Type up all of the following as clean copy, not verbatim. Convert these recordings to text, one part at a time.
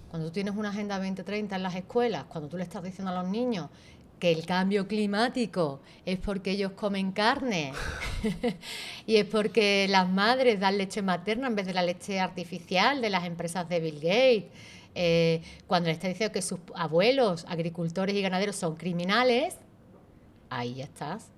Cuando tú tienes una Agenda 2030 en las escuelas, cuando tú le estás diciendo a los niños que el cambio climático es porque ellos comen carne y es porque las madres dan leche materna en vez de la leche artificial de las empresas de Bill Gates, cuando le estás diciendo que sus abuelos, agricultores y ganaderos, son criminales, ahí ya estás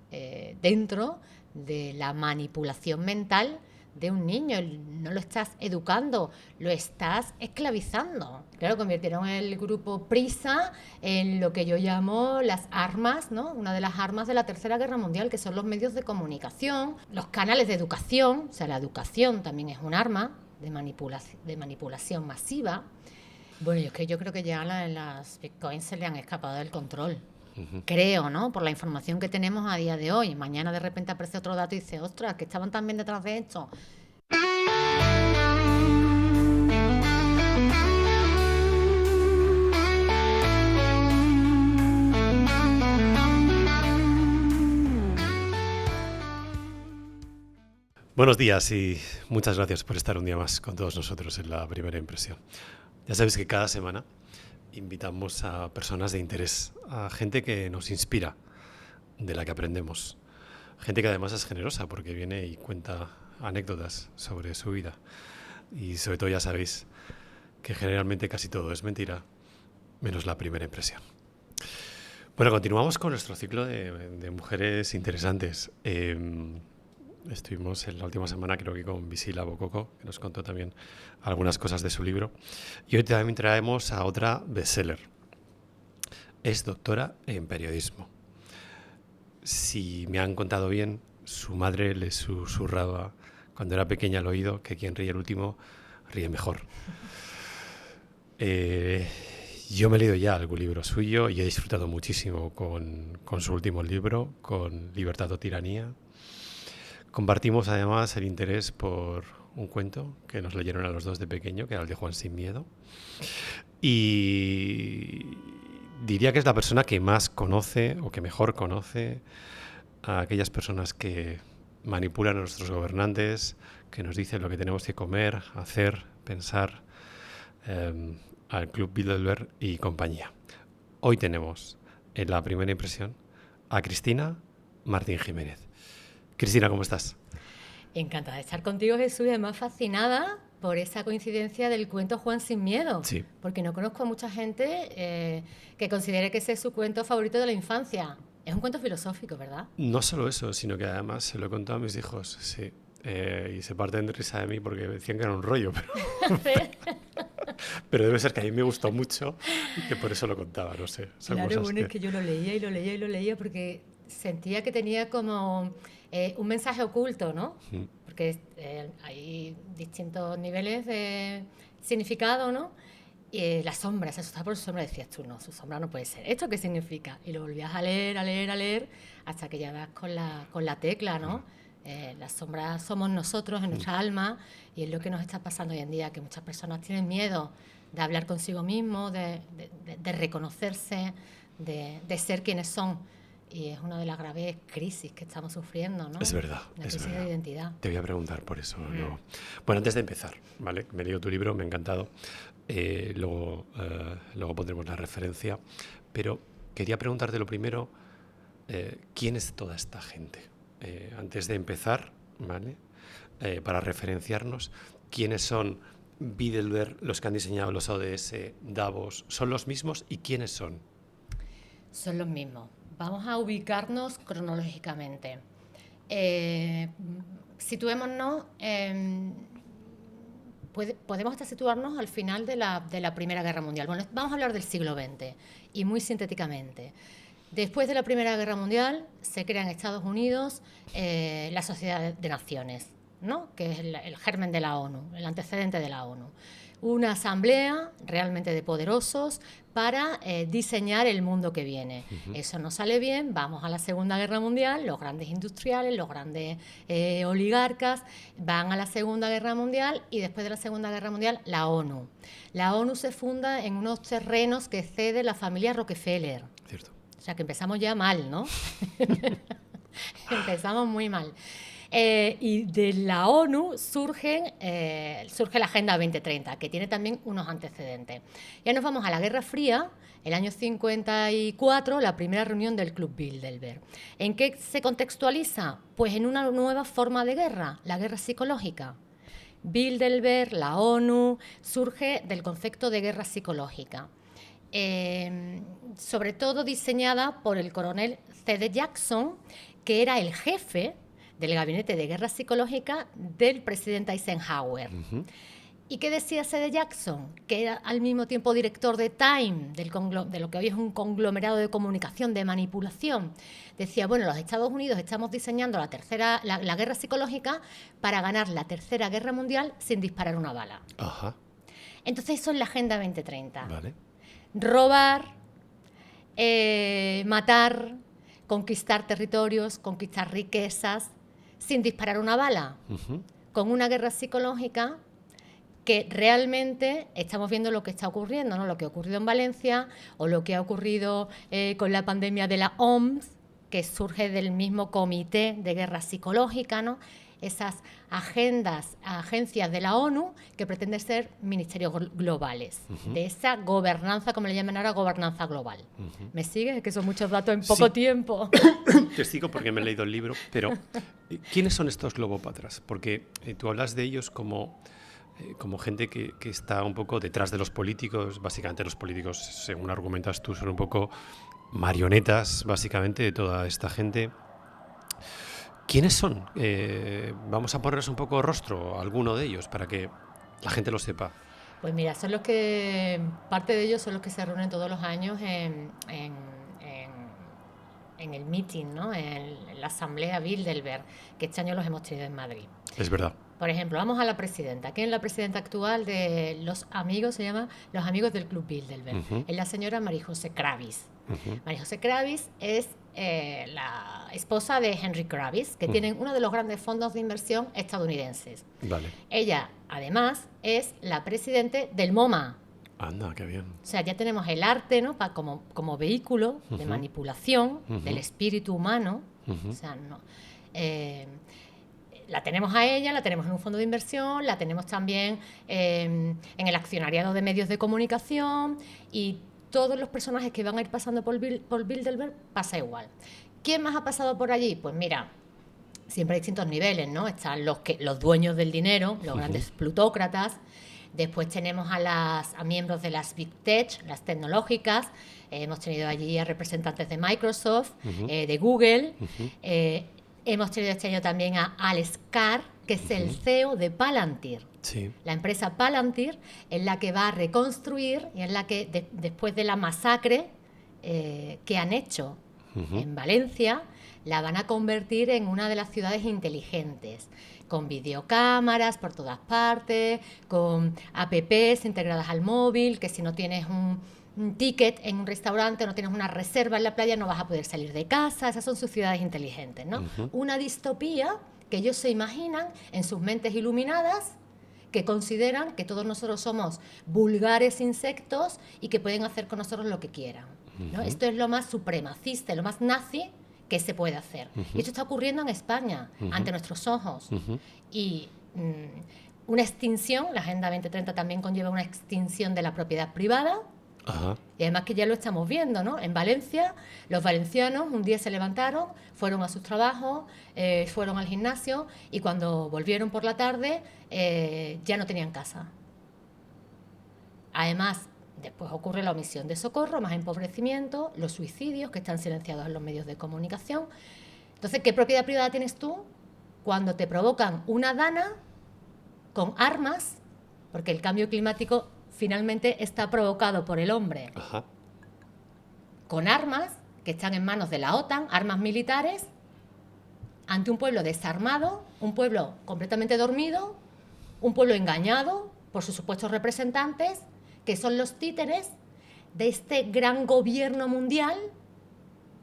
dentro de la manipulación mental de un niño. No lo estás educando, lo estás esclavizando. Claro, convirtieron el grupo Prisa en lo que yo llamo las armas, ¿no? Una de las armas de la Tercera Guerra Mundial, que son los medios de comunicación, los canales de educación. O sea, la educación también es un arma de manipulación masiva. Bueno, es que yo creo que ya las bitcoins se le han escapado del control. Creo, ¿no? Por la información que tenemos a día de hoy. Mañana de repente aparece otro dato y dice, ostras, que estaban también detrás de esto. Buenos días y muchas gracias por estar un día más con todos nosotros en La Primera Impresión. Ya sabéis que cada semana invitamos a personas de interés, a gente que nos inspira, de la que aprendemos. Gente que además es generosa porque viene y cuenta anécdotas sobre su vida. Y sobre todo ya sabéis que generalmente casi todo es mentira, menos la primera impresión. Bueno, continuamos con nuestro ciclo de mujeres interesantes. Estuvimos en la última semana creo que con Visila Bococo, que nos contó también algunas cosas de su libro. Y hoy también traemos a otra bestseller. Es doctora en periodismo. Si me han contado bien, su madre le susurraba cuando era pequeña al oído que quien ríe el último ríe mejor. Yo me he leído ya algún libro suyo y he disfrutado muchísimo con su último libro, con Libertad o Tiranía. Compartimos además el interés por un cuento que nos leyeron a los dos de pequeño, que era el de Juan sin miedo. Y diría que es la persona que más conoce o que mejor conoce a aquellas personas que manipulan a nuestros gobernantes, que nos dicen lo que tenemos que comer, hacer, pensar, al Club Bilderberg y compañía. Hoy tenemos en La Primera Impresión a Cristina Martín Jiménez. Cristina, ¿cómo estás? Encantada de estar contigo, Jesús, y además fascinada por esa coincidencia del cuento Juan sin miedo. Sí. Porque no conozco a mucha gente que considere que ese es su cuento favorito de la infancia. Es un cuento filosófico, ¿verdad? No solo eso, sino que además se lo he contado a mis hijos, sí. Y se parten de risa de mí porque decían que era un rollo, pero debe ser que a mí me gustó mucho y que por eso lo contaba, no sé. Son Claro, cosas bueno, que... es que yo lo leía y lo leía y lo leía porque sentía que tenía como un mensaje oculto, ¿no? Porque hay distintos niveles de significado, ¿no? Y la sombra, se asustaba por su sombra, decías tú, no, su sombra no puede ser. ¿Esto qué significa? Y lo volvías a leer, a leer, a leer, hasta que ya das con la tecla, ¿no? Las sombras somos nosotros, en nuestra alma, y es lo que nos está pasando hoy en día, que muchas personas tienen miedo de hablar consigo mismos, de reconocerse, de ser quienes son. Y es una de las graves crisis que estamos sufriendo, ¿no? Es verdad, La es crisis verdad. de identidad. Te voy a preguntar por eso. Luego. Bueno, antes de empezar, ¿vale? Me he leído tu libro, me ha encantado. Luego pondremos la referencia. Pero quería preguntarte lo primero, ¿quién es toda esta gente? Antes de empezar, ¿vale? Para referenciarnos, ¿quiénes son Bilderberg, los que han diseñado los ODS, Davos? ¿Son los mismos y quiénes son? Son los mismos. Vamos a ubicarnos cronológicamente. Situémonos, podemos hasta situarnos al final de la Primera Guerra Mundial. Bueno, vamos a hablar del siglo XX y muy sintéticamente. Después de la Primera Guerra Mundial se crea en Estados Unidos la Sociedad de Naciones, ¿no? Que es el germen de la ONU, el antecedente de la ONU. Una asamblea realmente de poderosos para diseñar el mundo que viene. Eso no sale bien, vamos a la Segunda Guerra Mundial, los grandes industriales, los grandes oligarcas van a la Segunda Guerra Mundial y después de la Segunda Guerra Mundial la ONU. La ONU se funda en unos terrenos que cede la familia Rockefeller. Cierto. O sea que empezamos ya mal, ¿no? Empezamos muy mal. Y de la ONU surge la Agenda 2030, que tiene también unos antecedentes. Ya nos vamos a la Guerra Fría, el año 54, la primera reunión del Club Bilderberg. ¿En qué se contextualiza? Pues en una nueva forma de guerra, la guerra psicológica. Bilderberg, la ONU, surge del concepto de guerra psicológica. Sobre todo diseñada por el coronel C.D. Jackson, que era el jefe del gabinete de guerra psicológica del presidente Eisenhower. ¿Y qué decía C.D. Jackson? Que era al mismo tiempo director de Time, de lo que hoy es un conglomerado de comunicación, de manipulación. Decía, bueno, los Estados Unidos estamos diseñando la guerra psicológica para ganar la Tercera Guerra Mundial sin disparar una bala. Ajá. Entonces eso es la Agenda 2030. Vale. Robar, matar, conquistar territorios, conquistar riquezas, sin disparar una bala, con una guerra psicológica que realmente estamos viendo lo que está ocurriendo, ¿no? Lo que ha ocurrido en Valencia o lo que ha ocurrido con la pandemia de la OMS, que surge del mismo comité de guerra psicológica, ¿no? Esas agencias de la ONU que pretenden ser ministerios globales, de esa gobernanza, como le llaman ahora, gobernanza global. ¿Me sigues? Es que son muchos datos en poco tiempo. Te sigo porque me he leído el libro, pero ¿quiénes son estos globópatras? Porque tú hablas de ellos como gente que está un poco detrás de los políticos. Básicamente los políticos, según argumentas tú, son un poco marionetas, básicamente, de toda esta gente. ¿Quiénes son? Vamos a ponerles un poco rostro a alguno de ellos para que la gente lo sepa. Pues mira, parte de ellos son los que se reúnen todos los años en el meeting, ¿no? En la asamblea Bilderberg, que este año los hemos tenido en Madrid. Es verdad. Por ejemplo, vamos a la presidenta. ¿Quién es la presidenta actual de los amigos? Se llama Los Amigos del Club Bilderberg. Es la señora María José Kravis. María José Kravis es la esposa de Henry Kravis, que tienen uno de los grandes fondos de inversión estadounidenses. Vale. Ella, además, es la presidente del MoMA. Anda, qué bien. O sea, ya tenemos el arte, ¿no? como vehículo de manipulación del espíritu humano. O sea, no... la tenemos a ella, la tenemos en un fondo de inversión, la tenemos también en el accionariado de medios de comunicación, y todos los personajes que van a ir pasando por Bilderberg pasa igual. ¿Quién más ha pasado por allí? Pues mira, siempre hay distintos niveles, ¿no? Están los dueños del dinero, los grandes plutócratas. Después tenemos a miembros de las Big Tech, las tecnológicas. Hemos tenido allí a representantes de Microsoft, de Google. Hemos tenido este año también a Alex Carr, que es el CEO de Palantir. Sí. La empresa Palantir es la que va a reconstruir y es la que, después de la masacre que han hecho en Valencia, la van a convertir en una de las ciudades inteligentes, con videocámaras por todas partes, con apps integradas al móvil, que si no tienes un ticket en un restaurante, no tienes una reserva en la playa, no vas a poder salir de casa. Esas son sus ciudades inteligentes, ¿no? Una distopía que ellos se imaginan en sus mentes iluminadas, que consideran que todos nosotros somos vulgares insectos y que pueden hacer con nosotros lo que quieran, ¿no? Esto es lo más supremacista, lo más nazi que se puede hacer. Y esto está ocurriendo en España, ante nuestros ojos. Y una extinción, la Agenda 2030 también conlleva una extinción de la propiedad privada. Y además que ya lo estamos viendo, ¿no? En Valencia, los valencianos un día se levantaron, fueron a sus trabajos, fueron al gimnasio, y cuando volvieron por la tarde ya no tenían casa. Además, después ocurre la omisión de socorro, más empobrecimiento, los suicidios que están silenciados en los medios de comunicación. Entonces, ¿qué propiedad privada tienes tú cuando te provocan una dana con armas? Porque el cambio climático finalmente está provocado por el hombre. Con armas que están en manos de la OTAN, armas militares, ante un pueblo desarmado, un pueblo completamente dormido, un pueblo engañado por sus supuestos representantes, que son los títeres de este gran gobierno mundial,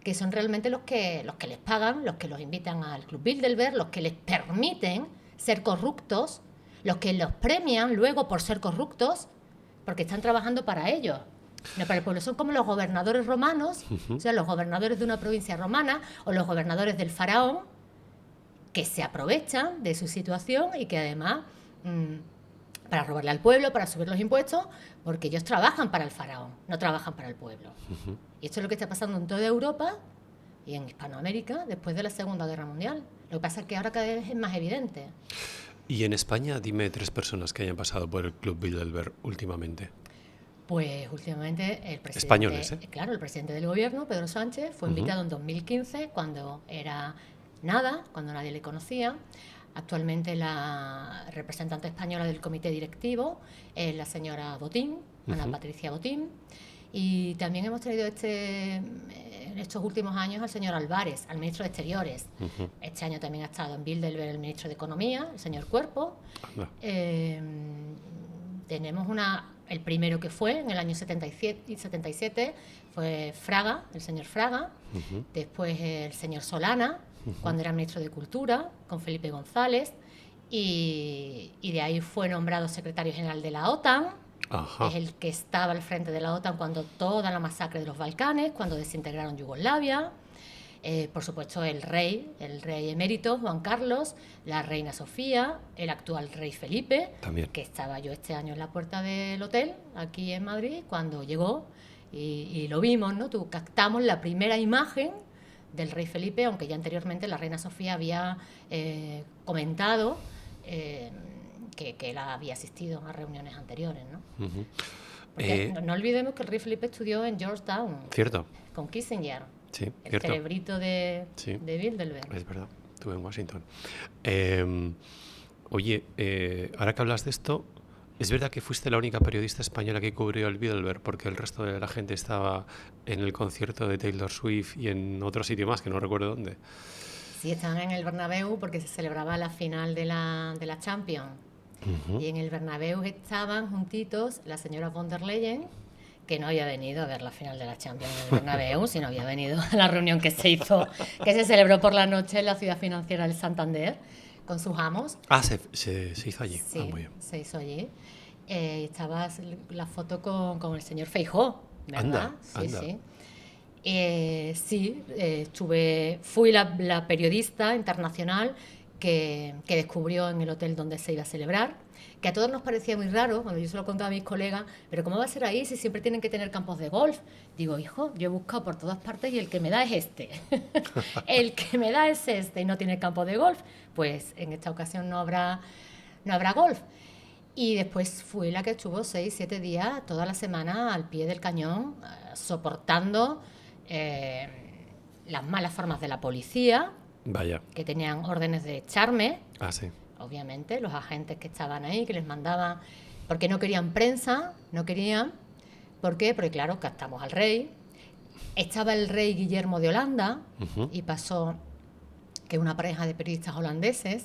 que son realmente los que les pagan, los que los invitan al Club Bilderberg, los que les permiten ser corruptos, los que los premian luego por ser corruptos, porque están trabajando para ellos, no para el pueblo. Son como los gobernadores romanos, o sea, los gobernadores de una provincia romana o los gobernadores del faraón, que se aprovechan de su situación y que además, para robarle al pueblo, para subir los impuestos, porque ellos trabajan para el faraón, no trabajan para el pueblo. Y esto es lo que está pasando en toda Europa y en Hispanoamérica después de la Segunda Guerra Mundial. Lo que pasa es que ahora cada vez es más evidente. Y en España, dime 3 personas que hayan pasado por el Club Bilderberg últimamente. Pues últimamente el presidente, Españoles, ¿eh? claro, el presidente del gobierno, Pedro Sánchez, fue invitado en 2015 cuando era nada, cuando nadie le conocía. Actualmente la representante española del comité directivo es la señora Botín, Ana Patricia Botín. Y también hemos tenido en estos últimos años al señor Álvarez, al ministro de Exteriores. Este año también ha estado en Bilderberg el ministro de Economía, el señor Cuerpo. Tenemos el primero que fue en el año 77 fue Fraga, el señor Fraga. Después el señor Solana, cuando era ministro de Cultura, con Felipe González. Y de ahí fue nombrado secretario general de la OTAN. Es el que estaba al frente de la OTAN cuando toda la masacre de los Balcanes, cuando desintegraron Yugoslavia. Por supuesto el rey emérito Juan Carlos, la reina Sofía, el actual rey Felipe, también. Que estaba yo este año en la puerta del hotel aquí en Madrid cuando llegó y lo vimos, ¿no? Captamos la primera imagen del rey Felipe, aunque ya anteriormente la reina Sofía había comentado que él había asistido a reuniones anteriores, ¿no? Porque no olvidemos que el rey Felipe estudió en Georgetown, cierto, con Kissinger, sí, el cierto. cerebrito de Bilderberg. Es verdad, estuve en Washington. Oye, ahora que hablas de esto, ¿es verdad que fuiste la única periodista española que cubrió el Bilderberg? Porque el resto de la gente estaba en el concierto de Taylor Swift y en otro sitio más, que no recuerdo dónde. Sí, estaban en el Bernabéu porque se celebraba la final de la Champions. Y en el Bernabéu estaban juntitos la señora von der Leyen, que no había venido a ver la final de la Champions en el Bernabéu, sino había venido a la reunión que se celebró por la noche en la ciudad financiera del Santander, con sus amos. Se hizo allí. Sí, muy bien. se hizo allí. Estaba la foto con el señor Feijóo, ¿verdad? Anda. Sí, fui la periodista internacional que descubrió en el hotel donde se iba a celebrar, que a todos nos parecía muy raro, cuando yo se lo contaba a mis colegas, pero ¿cómo va a ser ahí si siempre tienen que tener campos de golf? Digo, hijo, yo he buscado por todas partes y el que me da es este. El que me da es este y no tiene campo de golf. Pues en esta ocasión no habrá golf. Y después fui la que estuvo 6-7 días, toda la semana, al pie del cañón, soportando las malas formas de la policía. Vaya. Que tenían órdenes de echarme. Sí. Obviamente, los agentes que estaban ahí, que les mandaban, porque no querían prensa, no querían. ¿Por qué? Porque claro, captamos al rey. Estaba el rey Guillermo de Holanda y pasó que una pareja de periodistas holandeses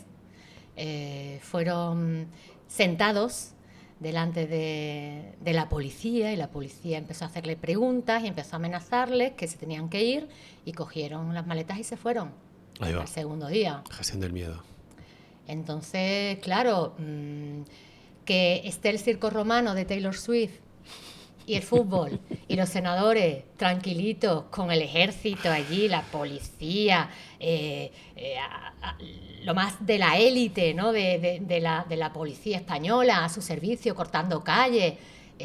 fueron sentados delante de la policía y la policía empezó a hacerle preguntas y empezó a amenazarles que se tenían que ir y cogieron las maletas y se fueron. Al segundo día. Gestión del miedo. Entonces, claro, que esté el circo romano de Taylor Swift y el fútbol y los senadores tranquilitos con el ejército allí, la policía, lo más de la élite, ¿no? de la policía española a su servicio, cortando calles.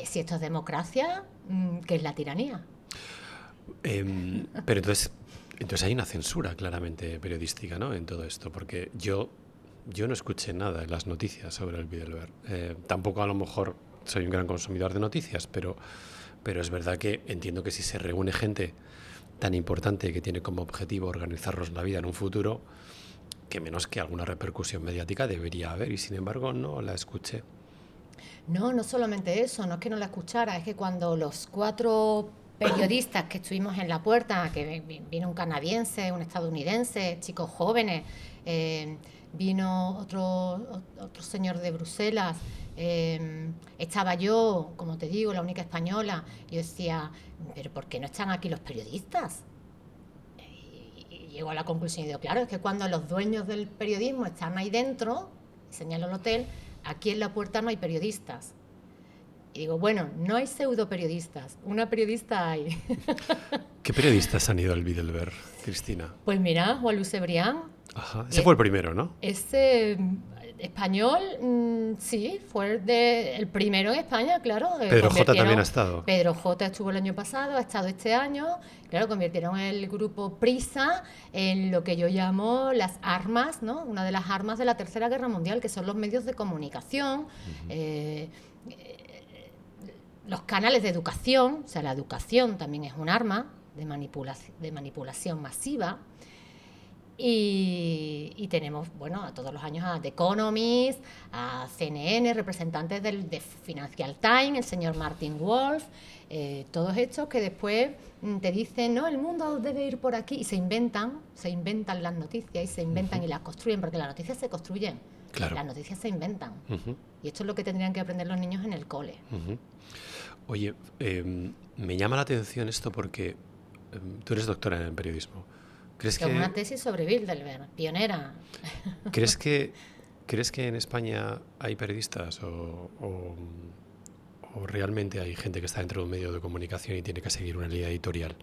Si esto es democracia, ¿qué es la tiranía? Pero entonces hay una censura claramente periodística, ¿no? En todo esto, porque yo no escuché nada en las noticias sobre el Bilderberg. Tampoco a lo mejor soy un gran consumidor de noticias, pero es verdad que entiendo que si se reúne gente tan importante que tiene como objetivo organizarnos la vida en un futuro, que menos que alguna repercusión mediática debería haber, y sin embargo no la escuché. No solamente eso, no es que no la escuchara, es que cuando los 4 periodistas que estuvimos en la puerta, que vino un canadiense, un estadounidense, chicos jóvenes, vino otro señor de Bruselas, estaba yo, como te digo, la única española. Yo decía, ¿pero por qué no están aquí los periodistas? Y llegó a la conclusión y digo, claro, es que cuando los dueños del periodismo están ahí dentro, señalo el hotel, aquí en la puerta no hay periodistas. Y digo, bueno, no hay pseudoperiodistas, una periodista hay. ¿Qué periodistas han ido al Bidelberg, Cristina? Pues mira, Juan Luis Cebrián. Ajá. Ese fue el primero, ¿no? Ese español, sí, fue el primero en España, claro. Pedro J también ha estado. Pedro J estuvo el año pasado, ha estado este año. Claro, convirtieron el grupo Prisa en lo que yo llamo las armas, ¿no? Una de las armas de la Tercera Guerra Mundial, que son los medios de comunicación, los canales de educación. O sea, la educación también es un arma de manipulación masiva. Y tenemos, bueno, a todos los años a The Economist, a CNN, representantes de Financial Times, el señor Martin Wolf, todos estos que después te dicen, no, el mundo debe ir por aquí, y se inventan las noticias y se inventan y las construyen, porque las noticias se construyen, claro. Las noticias se inventan. Y esto es lo que tendrían que aprender los niños en el cole. Oye, me llama la atención esto porque tú eres doctora en periodismo. ¿Crees que una tesis sobre Bilderberg, pionera? ¿Crees que en España hay periodistas o realmente hay gente que está dentro de un medio de comunicación y tiene que seguir una línea editorial?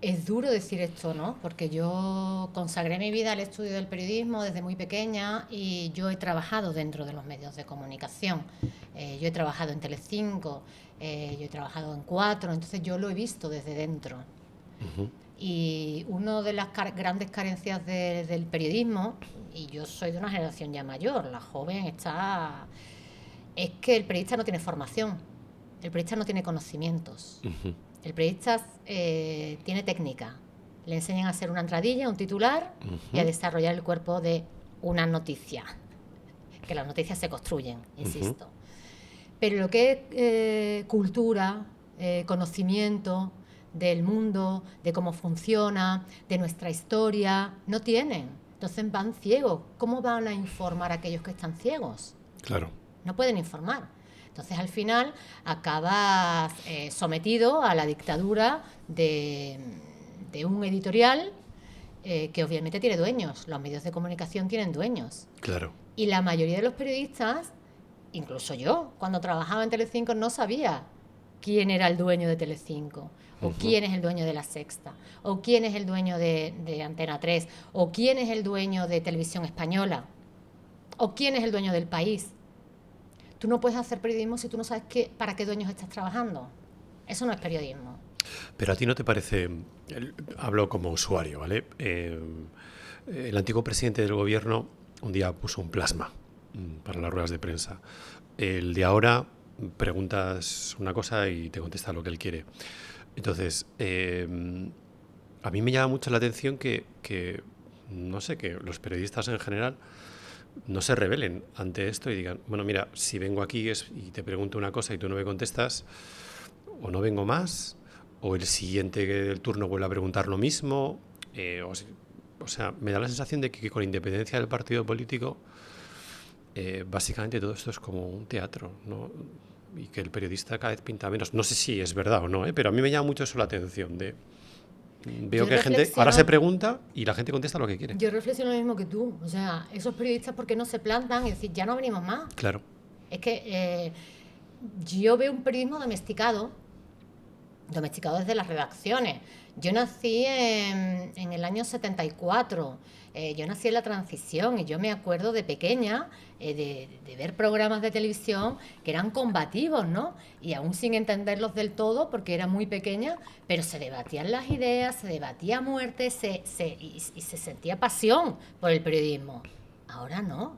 Es duro decir esto, ¿no? Porque yo consagré mi vida al estudio del periodismo desde muy pequeña y yo he trabajado dentro de los medios de comunicación. Yo he trabajado en Telecinco, yo he trabajado en Cuatro, entonces yo lo he visto desde dentro. Y una de las grandes carencias del periodismo, y yo soy de una generación ya mayor, la joven es que el periodista no tiene formación, el periodista no tiene conocimientos, el periodista tiene técnica, le enseñan a hacer una entradilla, un titular y a desarrollar el cuerpo de una noticia, que las noticias se construyen, insisto. Pero lo que es cultura, conocimiento del mundo, de cómo funciona, de nuestra historia, no tienen. Entonces van ciegos. ¿Cómo van a informar a aquellos que están ciegos? Claro. No pueden informar. Entonces al final acabas sometido a la dictadura de un editorial que obviamente tiene dueños. Los medios de comunicación tienen dueños. Claro. Y la mayoría de los periodistas, incluso yo, cuando trabajaba en Telecinco, no sabía quién era el dueño de Telecinco, o quién es el dueño de La Sexta, o quién es el dueño de Antena 3, o quién es el dueño de Televisión Española, o quién es el dueño del País. Tú no puedes hacer periodismo si tú no sabes para qué dueños estás trabajando. Eso no es periodismo. Pero a ti no te parece, hablo como usuario, ¿vale? El antiguo presidente del gobierno un día puso un plasma para las ruedas de prensa. El de ahora preguntas una cosa y te contesta lo que él quiere. Entonces, a mí me llama mucho la atención que no sé, que los periodistas en general no se rebelen ante esto y digan, bueno, mira, si vengo aquí y te pregunto una cosa y tú no me contestas, o no vengo más, o el siguiente del turno vuelve a preguntar lo mismo. O sea, me da la sensación de que con independencia del partido político, básicamente todo esto es como un teatro, ¿no? Y que el periodista cada vez pinta menos. No sé si es verdad o no, pero a mí me llama mucho eso la atención. Veo que hay gente, ahora se pregunta y la gente contesta lo que quiere. Yo reflexiono lo mismo que tú. O sea, esos periodistas, ¿por qué no se plantan y decir, ya no venimos más? Claro. Es que yo veo un periodismo domesticado desde las redacciones. Yo nací en el año 74, yo nací en la transición y yo me acuerdo de pequeña de ver programas de televisión que eran combativos, ¿no? Y aún sin entenderlos del todo porque era muy pequeña, pero se debatían las ideas, se debatía a muerte y se sentía pasión por el periodismo. Ahora no.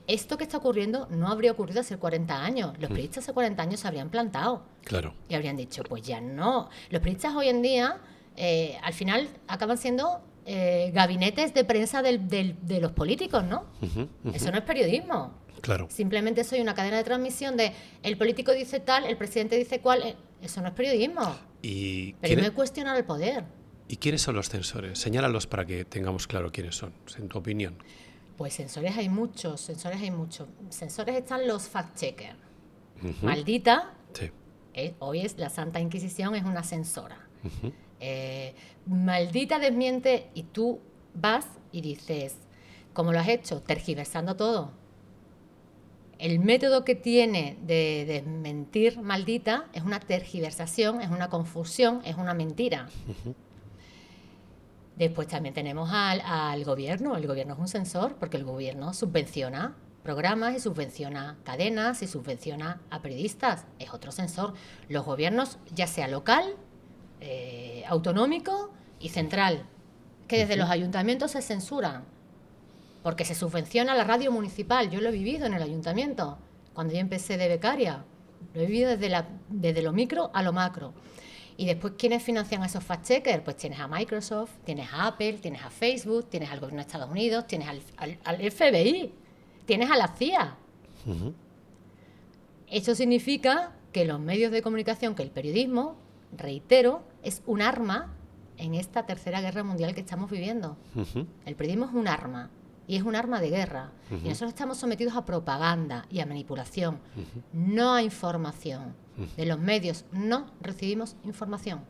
Esto que está ocurriendo no habría ocurrido hace 40 años. Los periodistas hace 40 años se habrían plantado. Claro. Y habrían dicho, pues ya no. Los periodistas hoy en día, al final, acaban siendo gabinetes de prensa de los políticos, ¿no? Eso no es periodismo. Claro. Simplemente soy una cadena de transmisión de el político dice tal, el presidente dice cual. Eso no es periodismo. Pero no es cuestionar el poder. ¿Y quiénes son los censores? Señálalos para que tengamos claro quiénes son, en tu opinión. Pues censores hay muchos. Censores están los fact-checkers. Maldita, sí. Hoy es la Santa Inquisición, es una censora. Maldita desmiente y tú vas y dices, ¿cómo lo has hecho? Tergiversando todo. El método que tiene de mentir maldita es una tergiversación, es una confusión, es una mentira. Después también tenemos al gobierno. El gobierno es un censor porque el gobierno subvenciona programas y subvenciona cadenas y subvenciona a periodistas. Es otro censor. Los gobiernos, ya sea local, autonómico y central, que desde los ayuntamientos se censuran porque se subvenciona la radio municipal. Yo lo he vivido en el ayuntamiento cuando yo empecé de becaria. Lo he vivido desde lo micro a lo macro. Y después, ¿quiénes financian a esos fact-checkers? Pues tienes a Microsoft, tienes a Apple, tienes a Facebook, tienes al gobierno de Estados Unidos, tienes al FBI, tienes a la CIA. Eso significa que los medios de comunicación, que el periodismo, reitero, es un arma en esta tercera guerra mundial que estamos viviendo. El periodismo es un arma, y es un arma de guerra. Y nosotros estamos sometidos a propaganda y a manipulación, no a información. De los medios no recibimos información,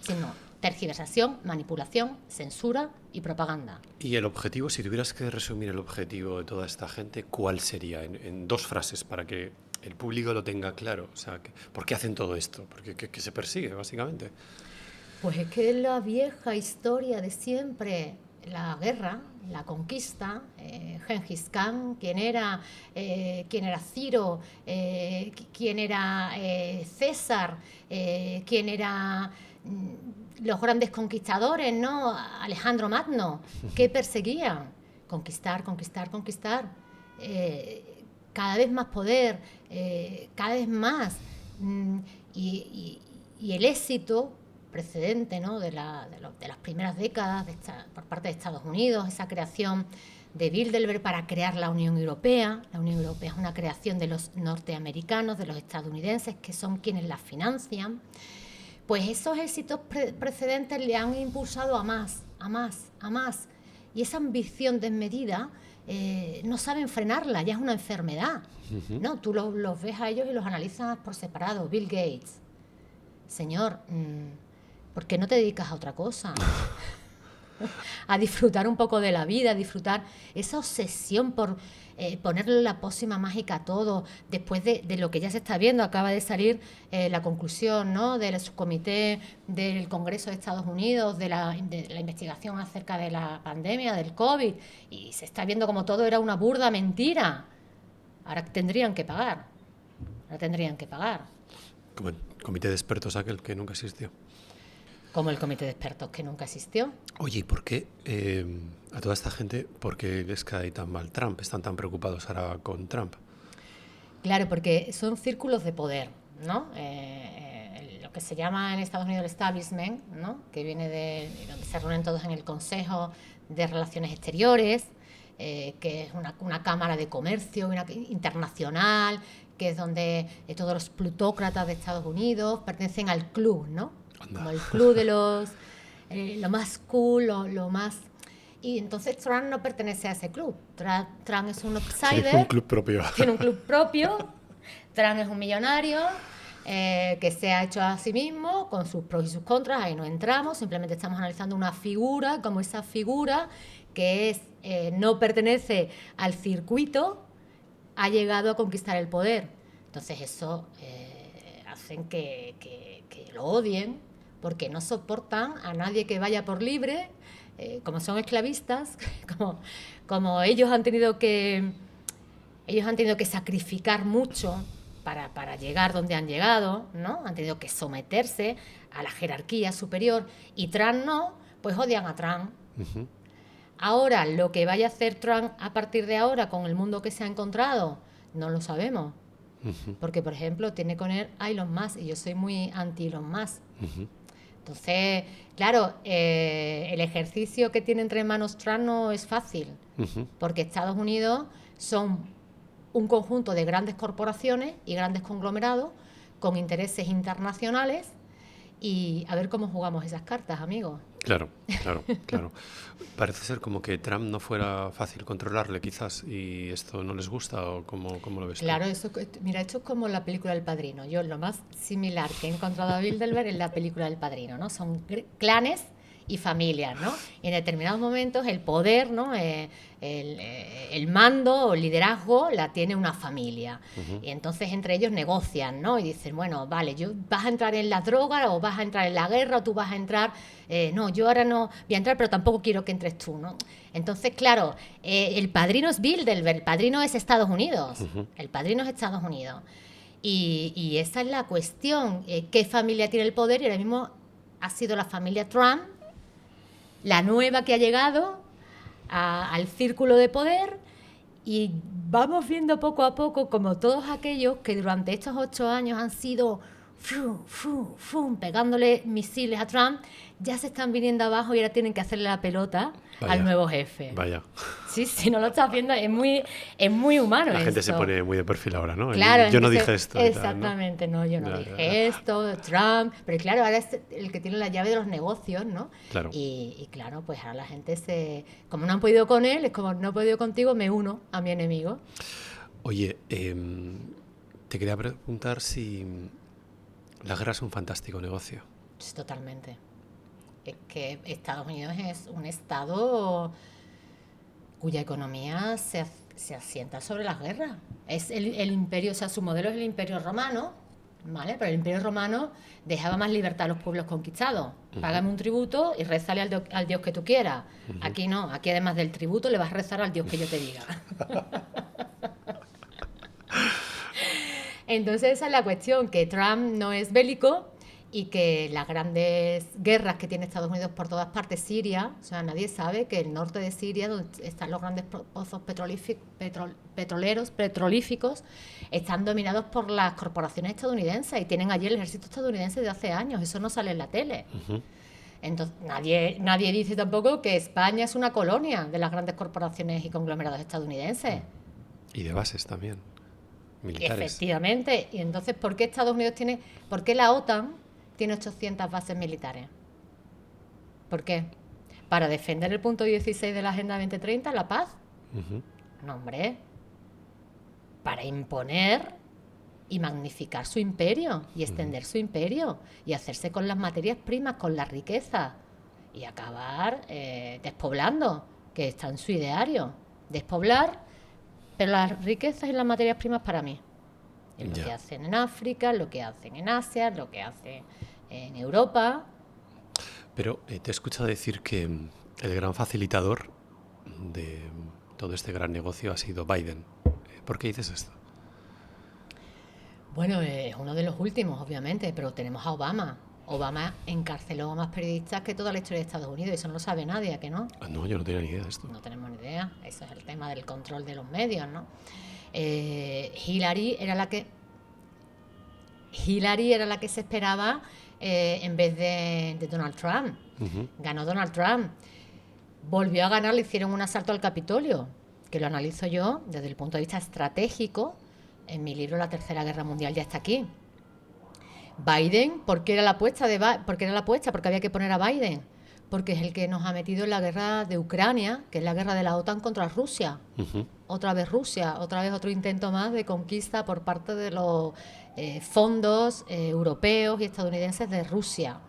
sino tergiversación, manipulación, censura y propaganda. Y el objetivo, si tuvieras que resumir el objetivo de toda esta gente, ¿cuál sería? En 2 frases, para que el público lo tenga claro. O sea, ¿por qué hacen todo esto? ¿Qué se persigue, básicamente? Pues es que es la vieja historia de siempre. La guerra, la conquista, Gengis Khan, quién era Ciro, quién era César, quién era los grandes conquistadores, ¿no? Alejandro Magno, ¿qué perseguían? Conquistar, conquistar, conquistar. Cada vez más poder, cada vez más. Y el éxito precedente, ¿no? de las primeras décadas por parte de Estados Unidos, esa creación de Bilderberg para crear la Unión Europea. La Unión Europea es una creación de los norteamericanos, de los estadounidenses, que son quienes la financian. Pues esos éxitos precedentes le han impulsado a más, a más, a más. Y esa ambición desmedida no saben frenarla, ya es una enfermedad. ¿No? Tú los ves a ellos y los analizas por separado. Bill Gates. Señor, ¿por qué no te dedicas a otra cosa? A disfrutar un poco de la vida, a disfrutar esa obsesión por ponerle la pócima mágica a todo, después de lo que ya se está viendo. Acaba de salir la conclusión, ¿no? Del subcomité del Congreso de Estados Unidos, de la investigación acerca de la pandemia, del COVID, y se está viendo como todo era una burda mentira. Ahora tendrían que pagar. Como el comité de expertos aquel que nunca existió. Como el comité de expertos que nunca existió. Oye, ¿y por qué a toda esta gente, por qué les cae tan mal Trump? ¿Están tan preocupados ahora con Trump? Claro, porque son círculos de poder, ¿no? Lo que se llama en Estados Unidos el establishment, ¿no? Que viene de donde se reúnen todos en el Consejo de Relaciones Exteriores, que es una cámara de comercio internacional, que es donde todos los plutócratas de Estados Unidos pertenecen al club, ¿no? Como el club de lo más cool, lo más... Y entonces Trump no pertenece a ese club. Trump es un outsider. Tiene un club propio. Tiene un club propio. Trump es un millonario que se ha hecho a sí mismo con sus pros y sus contras. Ahí no entramos. Simplemente estamos analizando una figura, como esa figura que no pertenece al circuito, ha llegado a conquistar el poder. Entonces eso hacen que lo odien, porque no soportan a nadie que vaya por libre, como son esclavistas, como ellos han tenido que sacrificar mucho para llegar donde han llegado, ¿no? Han tenido que someterse a la jerarquía superior, y Trump no, pues odian a Trump. Uh-huh. Ahora, lo que vaya a hacer Trump a partir de ahora con el mundo que se ha encontrado, no lo sabemos. Uh-huh. Porque, por ejemplo, tiene con él a Elon Musk, y yo soy muy anti Elon Musk. Uh-huh. Entonces, claro, el ejercicio que tiene entre manos Trump no es fácil, uh-huh, porque Estados Unidos son un conjunto de grandes corporaciones y grandes conglomerados con intereses internacionales, y a ver cómo jugamos esas cartas, amigos. Claro. Parece ser como que Trump no fuera fácil controlarle, quizás, y esto no les gusta, ¿o cómo lo ves? Claro, mira, esto es como la película del Padrino. Yo lo más similar que he encontrado a Bilderberg es la película del Padrino, ¿no? Son clanes y familias, ¿no? Y en determinados momentos el poder, ¿no? El mando o el liderazgo la tiene una familia. Y entonces entre ellos negocian, ¿no? Y dicen, bueno, vale, vas a entrar en la droga o vas a entrar en la guerra o tú vas a entrar... no, yo ahora no voy a entrar, pero tampoco quiero que entres tú, ¿no? Entonces, claro, el padrino es Bilderberg, el padrino es Estados Unidos. El padrino es Estados Unidos. Y esa es la cuestión. ¿Qué familia tiene el poder? Y ahora mismo ha sido la familia Trump, la nueva que ha llegado al círculo de poder, y vamos viendo poco a poco como todos aquellos que durante estos 8 años han sido pegándole misiles a Trump, ya se están viniendo abajo y ahora tienen que hacerle la pelota al nuevo jefe. Vaya. Sí, sí, no lo estás viendo, es muy humano. La gente esto. Se pone muy de perfil ahora, ¿no? Claro, Yo no dije esto. Exactamente, tal, ¿no? Yo no dije esto, Trump, pero claro, ahora es el que tiene la llave de los negocios, ¿no? Claro. Y claro, pues ahora la gente como no han podido con él, es como no he podido contigo, me uno a mi enemigo. Oye, te quería preguntar si la guerra es un fantástico negocio. Totalmente. Es que Estados Unidos es un estado cuya economía se asienta sobre las guerras. Es el imperio, o sea, su modelo es el imperio romano, ¿vale? Pero el imperio romano dejaba más libertad a los pueblos conquistados. Págame un tributo y rézale al Dios que tú quieras. Aquí no, aquí además del tributo le vas a rezar al Dios que yo te diga. Entonces esa es la cuestión, que Trump no es bélico y que las grandes guerras que tiene Estados Unidos por todas partes, Siria, o sea, nadie sabe que el norte de Siria, donde están los grandes pozos petrolíficos, están dominados por las corporaciones estadounidenses y tienen allí el ejército estadounidense de hace años, eso no sale en la tele. Entonces, nadie dice tampoco que España es una colonia de las grandes corporaciones y conglomerados estadounidenses. Y de bases también, militares. Efectivamente. Y entonces, ¿por qué la OTAN tiene 800 bases militares? ¿Por qué? ¿Para defender el punto 16 de la Agenda 2030, la paz? No, hombre. Para imponer y magnificar su imperio y extender su imperio y hacerse con las materias primas, con la riqueza y acabar despoblando, que está en su ideario. Despoblar, pero las riquezas y las materias primas para mí. Es lo que hacen en África, lo que hacen en Asia, lo que hacen en Europa. Pero te he escuchado decir que el gran facilitador de todo este gran negocio ha sido Biden. ¿Por qué dices esto? Bueno, es uno de los últimos, obviamente, pero tenemos a Obama. Obama encarceló a más periodistas que toda la historia de Estados Unidos, y eso no lo sabe nadie, ¿a que no? No, yo no tenía ni idea de esto. No tenemos ni idea, eso es el tema del control de los medios, ¿no? Hillary era la que se esperaba en vez de Donald Trump. Ganó Donald Trump. Volvió a ganar, le hicieron un asalto al Capitolio, que lo analizo yo desde el punto de vista estratégico. En mi libro La Tercera Guerra Mundial ya está aquí. Biden, ¿por qué era la apuesta? Porque había que poner a Biden. Porque es el que nos ha metido en la guerra de Ucrania, que es la guerra de la OTAN contra Rusia. Otra vez Rusia, otra vez otro intento más de conquista por parte de los fondos europeos y estadounidenses de Rusia.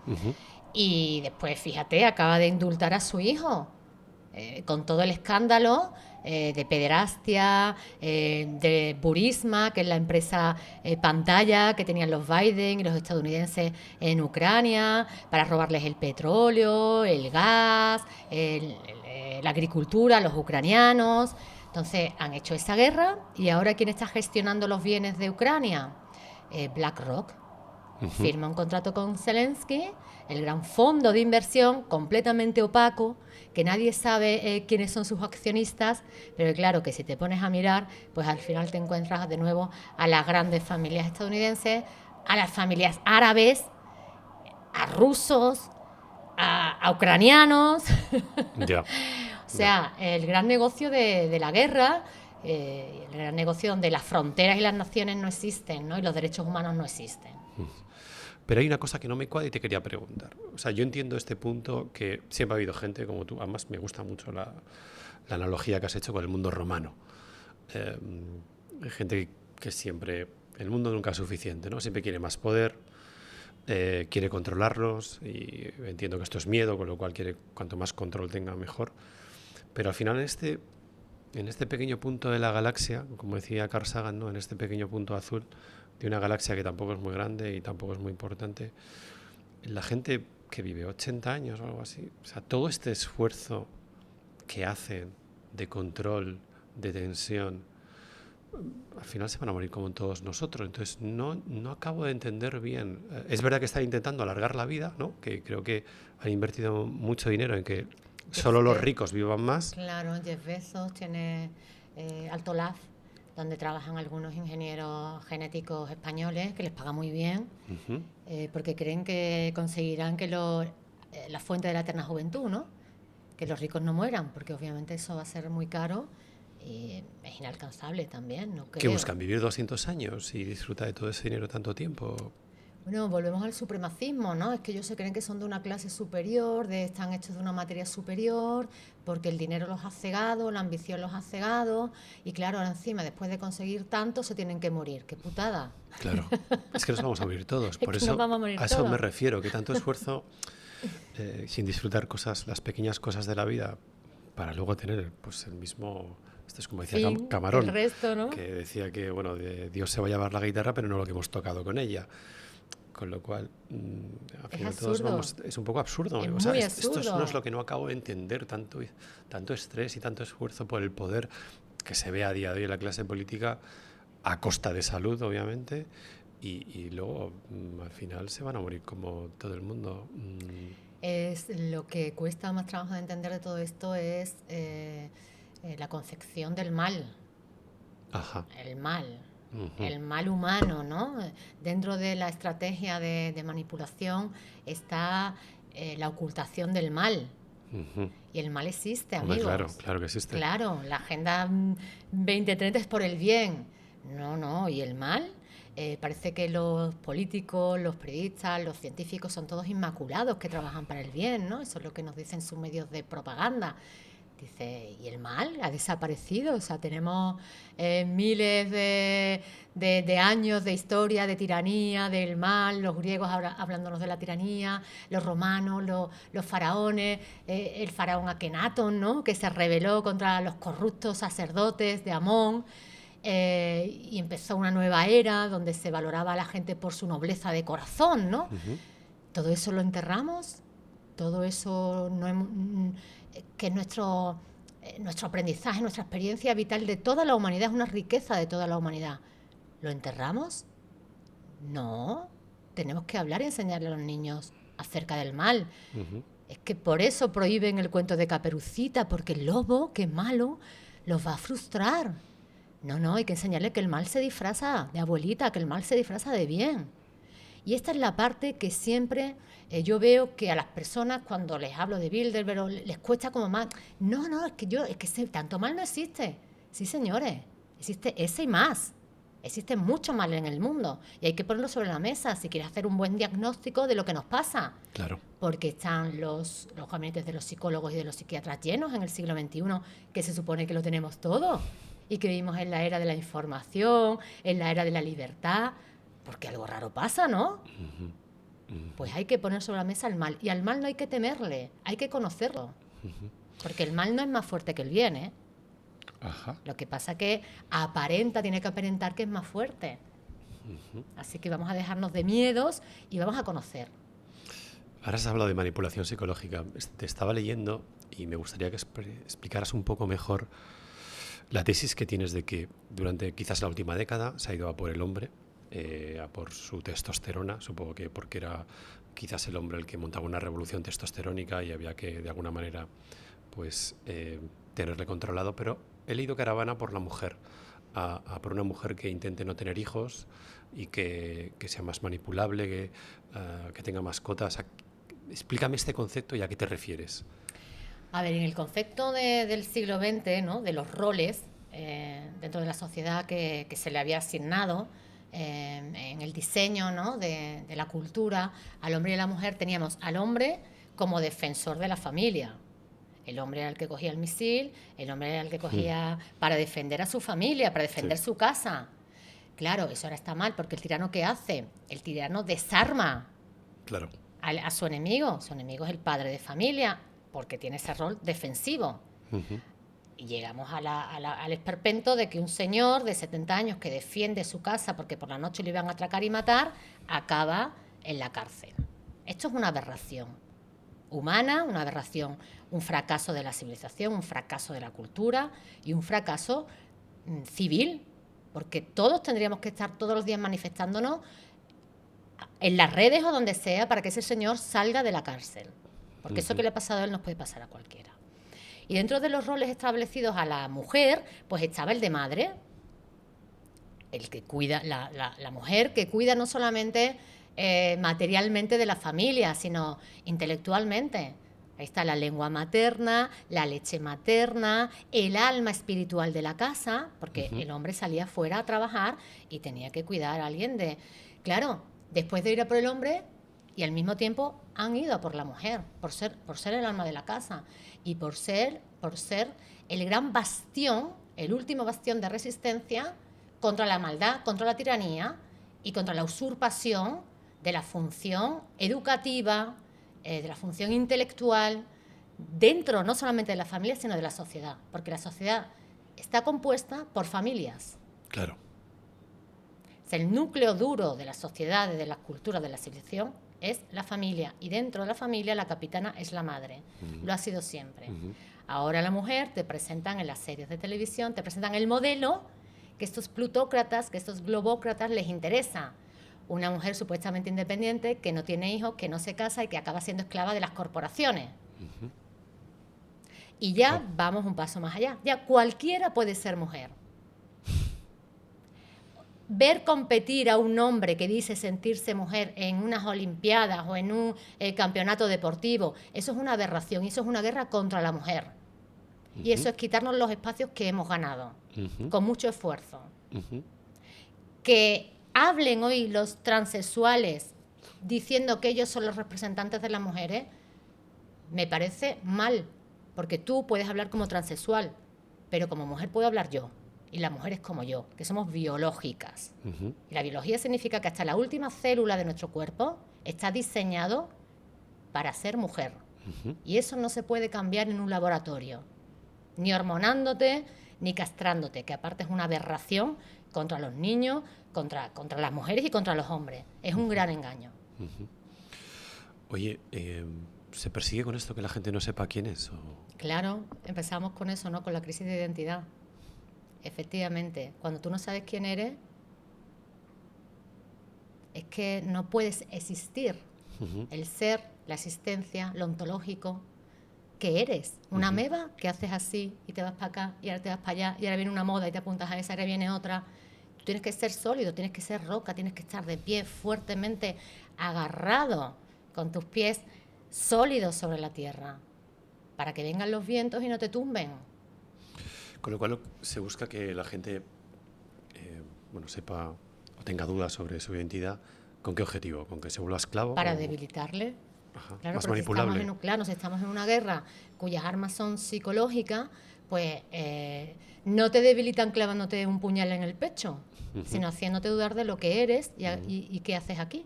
Y después, fíjate, acaba de indultar a su hijo, con todo el escándalo de pederastia, de Burisma, que es la empresa pantalla que tenían los Biden y los estadounidenses en Ucrania para robarles el petróleo, el gas, la agricultura, los ucranianos. Entonces han hecho esa guerra, y ahora ¿quién está gestionando los bienes de Ucrania? BlackRock. Firma un contrato con Zelensky, el gran fondo de inversión completamente opaco, que nadie sabe quiénes son sus accionistas, pero claro que si te pones a mirar, pues al final te encuentras de nuevo a las grandes familias estadounidenses, a las familias árabes, a rusos, a ucranianos. O sea, el gran negocio de la guerra, el gran negocio donde las fronteras y las naciones no existen, ¿no? Y los derechos humanos no existen. Pero hay una cosa que no me cuadra y te quería preguntar. O sea, yo entiendo este punto, que siempre ha habido gente como tú. Además, me gusta mucho la analogía que has hecho con el mundo romano. Hay gente que siempre... El mundo nunca es suficiente, ¿no? Siempre quiere más poder. quiere controlarlos y entiendo que esto es miedo, con lo cual quiere cuanto más control tenga mejor. Pero al final en este pequeño punto de la galaxia, como decía Carl Sagan, ¿no? En este pequeño punto azul de una galaxia que tampoco es muy grande y tampoco es muy importante, la gente que vive 80 años o algo así, o sea, todo este esfuerzo que hacen de control, de tensión, al final se van a morir como todos nosotros. Entonces no acabo de entender bien. Es verdad que están intentando alargar la vida, ¿no? Que creo que han invertido mucho dinero en que solo los ricos vivan más. Claro, Jeff Bezos tiene Alto Lab, donde trabajan algunos ingenieros genéticos españoles que les pagan muy bien, Ujú. porque creen que conseguirán que la fuente de la eterna juventud, ¿no? Que los ricos no mueran, porque obviamente eso va a ser muy caro y es inalcanzable también, no Que creo. buscan vivir 200 años y disfrutar de todo ese dinero tanto tiempo. Bueno, volvemos al supremacismo, ¿no? Es que ellos se creen que son de una clase superior, están hechos de una materia superior, porque el dinero los ha cegado, la ambición los ha cegado, y claro, ahora encima, después de conseguir tanto, se tienen que morir. ¡Qué putada! Claro, es que nos vamos a morir todos. Es Por que nos eso vamos a morir a eso me todos. refiero, que tanto esfuerzo sin disfrutar las pequeñas cosas de la vida, para luego tener pues el mismo. Esto es como decía Fin, el Camarón, resto, ¿no? que decía que bueno, Dios se va a llevar la guitarra, pero no lo que hemos tocado con ella. Con lo cual, al Es final todos absurdo, vamos, es un poco absurdo. es O sea, muy esto no es absurdo. lo que no acabo de entender, tanto estrés y tanto esfuerzo por el poder que se ve a día de hoy en la clase política a costa de salud, obviamente, y luego al final se van a morir como todo el mundo. Es lo que cuesta más trabajo de entender de todo esto es la concepción del mal, Ajá. el mal, Ujú, el mal humano, ¿no? Dentro de la estrategia de manipulación está la ocultación del mal. ujú. Y el mal existe, Hombre, claro, amigos. claro que existe. Claro, la Agenda 2030 es por el bien. No, no, y el mal. Parece que los políticos, los periodistas, los científicos son todos inmaculados que trabajan para el bien, ¿no? Eso es lo que nos dicen sus medios de propaganda. Dice, ¿y el mal ha desaparecido? O sea, tenemos miles de años de historia, de tiranía, del mal, los griegos hablándonos de la tiranía, los romanos, los faraones, el faraón Akenatón, ¿no? Que se rebeló contra los corruptos sacerdotes de Amón. Y empezó una nueva era donde se valoraba a la gente por su nobleza de corazón, ¿no? Ujú, Todo eso lo enterramos, todo eso no que es nuestro aprendizaje, nuestra experiencia vital de toda la humanidad, es una riqueza de toda la humanidad. ¿Lo enterramos? No, tenemos que hablar y enseñarle a los niños acerca del mal. ujú. Es que por eso prohíben el cuento de Caperucita, porque el lobo, que es malo, los va a frustrar. No, no, hay que enseñarle que el mal se disfraza de abuelita, que el mal se disfraza de bien. Y esta es la parte que siempre yo veo que a las personas cuando les hablo de Bilderberg les cuesta como más. No, no, es que tanto mal no existe. Sí, señores, existe ese y más. Existe mucho mal en el mundo y hay que ponerlo sobre la mesa si quieres hacer un buen diagnóstico de lo que nos pasa. Claro. Porque están los gabinetes de los psicólogos y de los psiquiatras llenos en el siglo XXI, que se supone que lo tenemos todo y que vivimos en la era de la información, en la era de la libertad, porque algo raro pasa, ¿no? Pues hay que poner sobre la mesa el mal. Y al mal no hay que temerle, hay que conocerlo. Porque el mal no es más fuerte que el bien, ¿eh? Ajá. Lo que pasa que tiene que aparentar que es más fuerte. Así que vamos a dejarnos de miedos y vamos a conocer. Ahora has hablado de manipulación psicológica. Te estaba leyendo y me gustaría que explicaras un poco mejor la tesis que tienes de que durante quizás la última década se ha ido a por el hombre, a por su testosterona, supongo que porque era quizás el hombre el que montaba una revolución testosterónica y había que de alguna manera pues tenerle controlado, pero he leído que ahora van a por la mujer, a por una mujer que intente no tener hijos y que sea más manipulable, que tenga mascotas. Explícame este concepto y a qué te refieres. A ver, en el concepto del siglo XX, ¿no? De los roles dentro de la sociedad que se le había asignado, en el diseño, ¿no? de la cultura, al hombre y a la mujer teníamos al hombre como defensor de la familia. El hombre era el que cogía el misil, el hombre era el que cogía para defender a su familia, para defender Sí. su casa. Claro, eso ahora está mal, porque el tirano ¿qué hace? El tirano desarma. Claro. A su enemigo. Su enemigo es el padre de familia, porque tiene ese rol defensivo. Ujú. Y llegamos al esperpento de que un señor de 70 años que defiende su casa porque por la noche le iban a atracar y matar, acaba en la cárcel. Esto es una aberración humana, una aberración, un fracaso de la civilización, un fracaso de la cultura y un fracaso civil, porque todos tendríamos que estar todos los días manifestándonos en las redes o donde sea para que ese señor salga de la cárcel, porque eso que le ha pasado a él nos puede pasar a cualquiera. Y dentro de los roles establecidos a la mujer, pues estaba el de madre, el que cuida, la mujer que cuida no solamente materialmente de la familia, sino intelectualmente. Ahí está la lengua materna, la leche materna, el alma espiritual de la casa, porque el hombre salía fuera a trabajar y tenía que cuidar a alguien de... Claro, después de ir a por el hombre, y al mismo tiempo han ido a por la mujer, por ser el alma de la casa y por ser el gran bastión, el último bastión de resistencia contra la maldad, contra la tiranía y contra la usurpación de la función educativa, de la función intelectual, dentro no solamente de la familia, sino de la sociedad, porque la sociedad está compuesta por familias. Claro. O sea, el núcleo duro de las sociedades, de las culturas, de la civilización es la familia, y dentro de la familia la capitana es la madre. Lo ha sido siempre. Ahora la mujer te presentan en las series de televisión, te presentan el modelo que estos plutócratas, que estos globócratas les interesa. Una mujer supuestamente independiente, que no tiene hijos, que no se casa y que acaba siendo esclava de las corporaciones. Y ya vamos un paso más allá. Ya cualquiera puede ser mujer. Ver competir a un hombre que dice sentirse mujer en unas olimpiadas o en un campeonato deportivo, eso es una aberración y eso es una guerra contra la mujer. Y eso es quitarnos los espacios que hemos ganado, con mucho esfuerzo. Que hablen hoy los transexuales diciendo que ellos son los representantes de las mujeres, me parece mal, porque tú puedes hablar como transexual, pero como mujer puedo hablar yo. Y las mujeres como yo, que somos biológicas. Y la biología significa que hasta la última célula de nuestro cuerpo está diseñado para ser mujer. Y eso no se puede cambiar en un laboratorio, ni hormonándote, ni castrándote, que aparte es una aberración contra los niños, contra las mujeres y contra los hombres. Es un gran engaño. Oye, ¿se persigue con esto que la gente no sepa quién es? Claro, empezamos con eso, ¿no? Con la crisis de identidad. Efectivamente, cuando tú no sabes quién eres, es que no puedes existir. El ser, la existencia, lo ontológico, ¿qué eres? ¿Una ameba que haces así y te vas para acá y ahora te vas para allá y ahora viene una moda y te apuntas a esa, ahora viene otra? Tú tienes que ser sólido, tienes que ser roca, tienes que estar de pie fuertemente agarrado, con tus pies sólidos sobre la tierra, para que vengan los vientos y no te tumben. Con lo cual se busca que la gente sepa o tenga dudas sobre su identidad. ¿Con qué objetivo? ¿Con que se vuelva esclavo? Para debilitarle. Claro, más manipulable. Si estamos en una guerra cuyas armas son psicológicas, pues no te debilitan clavándote un puñal en el pecho, sino haciéndote dudar de lo que eres y qué haces aquí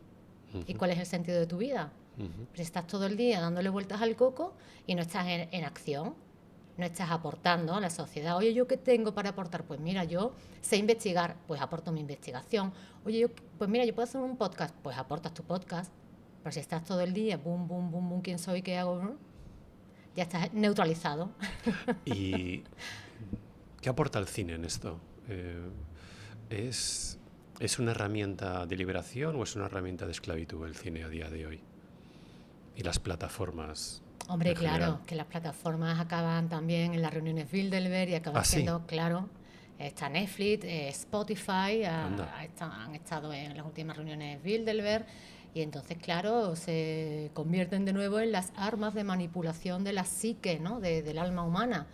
y cuál es el sentido de tu vida. Pero estás todo el día dándole vueltas al coco y no estás en acción. No estás aportando a la sociedad. Oye, ¿yo qué tengo para aportar? Pues mira, yo sé investigar, pues aporto mi investigación. Oye, pues mira, yo puedo hacer un podcast, pues aportas tu podcast. Pero si estás todo el día, boom, boom, boom, boom, ¿quién soy? ¿Qué hago? Ya estás neutralizado. ¿Y qué aporta el cine en esto? ¿Es una herramienta de liberación o es una herramienta de esclavitud el cine a día de hoy? Y las plataformas. Hombre, claro, que las plataformas acaban también en las reuniones Bilderberg y acaban siendo, ¿sí? Claro, está Netflix, Spotify, han estado en las últimas reuniones Bilderberg y entonces, claro, se convierten de nuevo en las armas de manipulación de la psique, ¿no? del alma humana.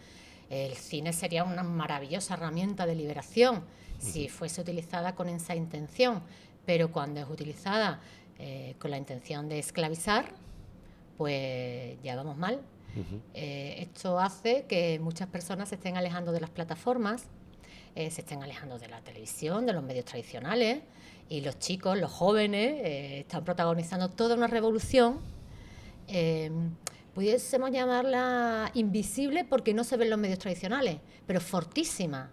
El cine sería una maravillosa herramienta de liberación si fuese utilizada con esa intención, pero cuando es utilizada con la intención de esclavizar, pues ya vamos mal. Esto hace que muchas personas se estén alejando de las plataformas, se estén alejando de la televisión, de los medios tradicionales, y los chicos, los jóvenes, están protagonizando toda una revolución. Pudiésemos llamarla invisible porque no se ve en los medios tradicionales, pero fortísima.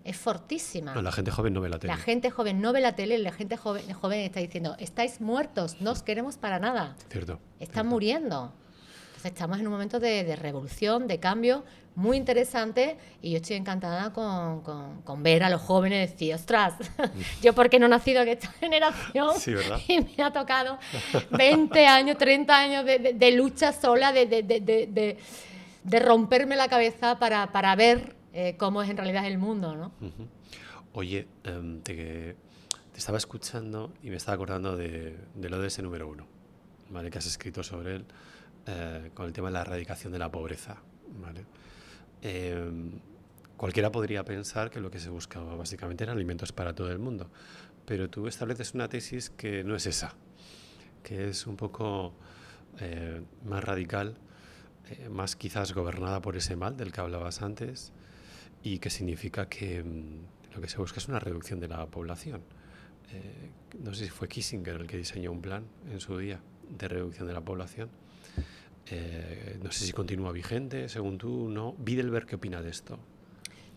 Es fortísima. No, la gente joven no ve la tele. La gente joven no ve la tele, la gente joven está diciendo, estáis muertos, no os queremos para nada. Cierto. Están muriendo. Entonces estamos en un momento de revolución, de cambio, muy interesante, y yo estoy encantada con ver a los jóvenes decir, ostras, yo porque no he nacido en esta generación, sí, ¿verdad? Y me ha tocado 20 años, 30 años de lucha sola, de romperme la cabeza para ver cómo es en realidad el mundo, ¿no? Uh-huh. Oye, te estaba escuchando y me estaba acordando del ODS número 1, ¿vale? Que has escrito sobre él, con el tema de la erradicación de la pobreza, ¿vale? Cualquiera podría pensar que lo que se buscaba básicamente eran alimentos para todo el mundo, pero tú estableces una tesis que no es esa, que es un poco más radical, más quizás gobernada por ese mal del que hablabas antes, y que significa que lo que se busca es una reducción de la población. No sé si fue Kissinger el que diseñó un plan en su día de reducción de la población. No sé si continúa vigente, según tú, ¿no? Bidelberg, ¿qué opina de esto?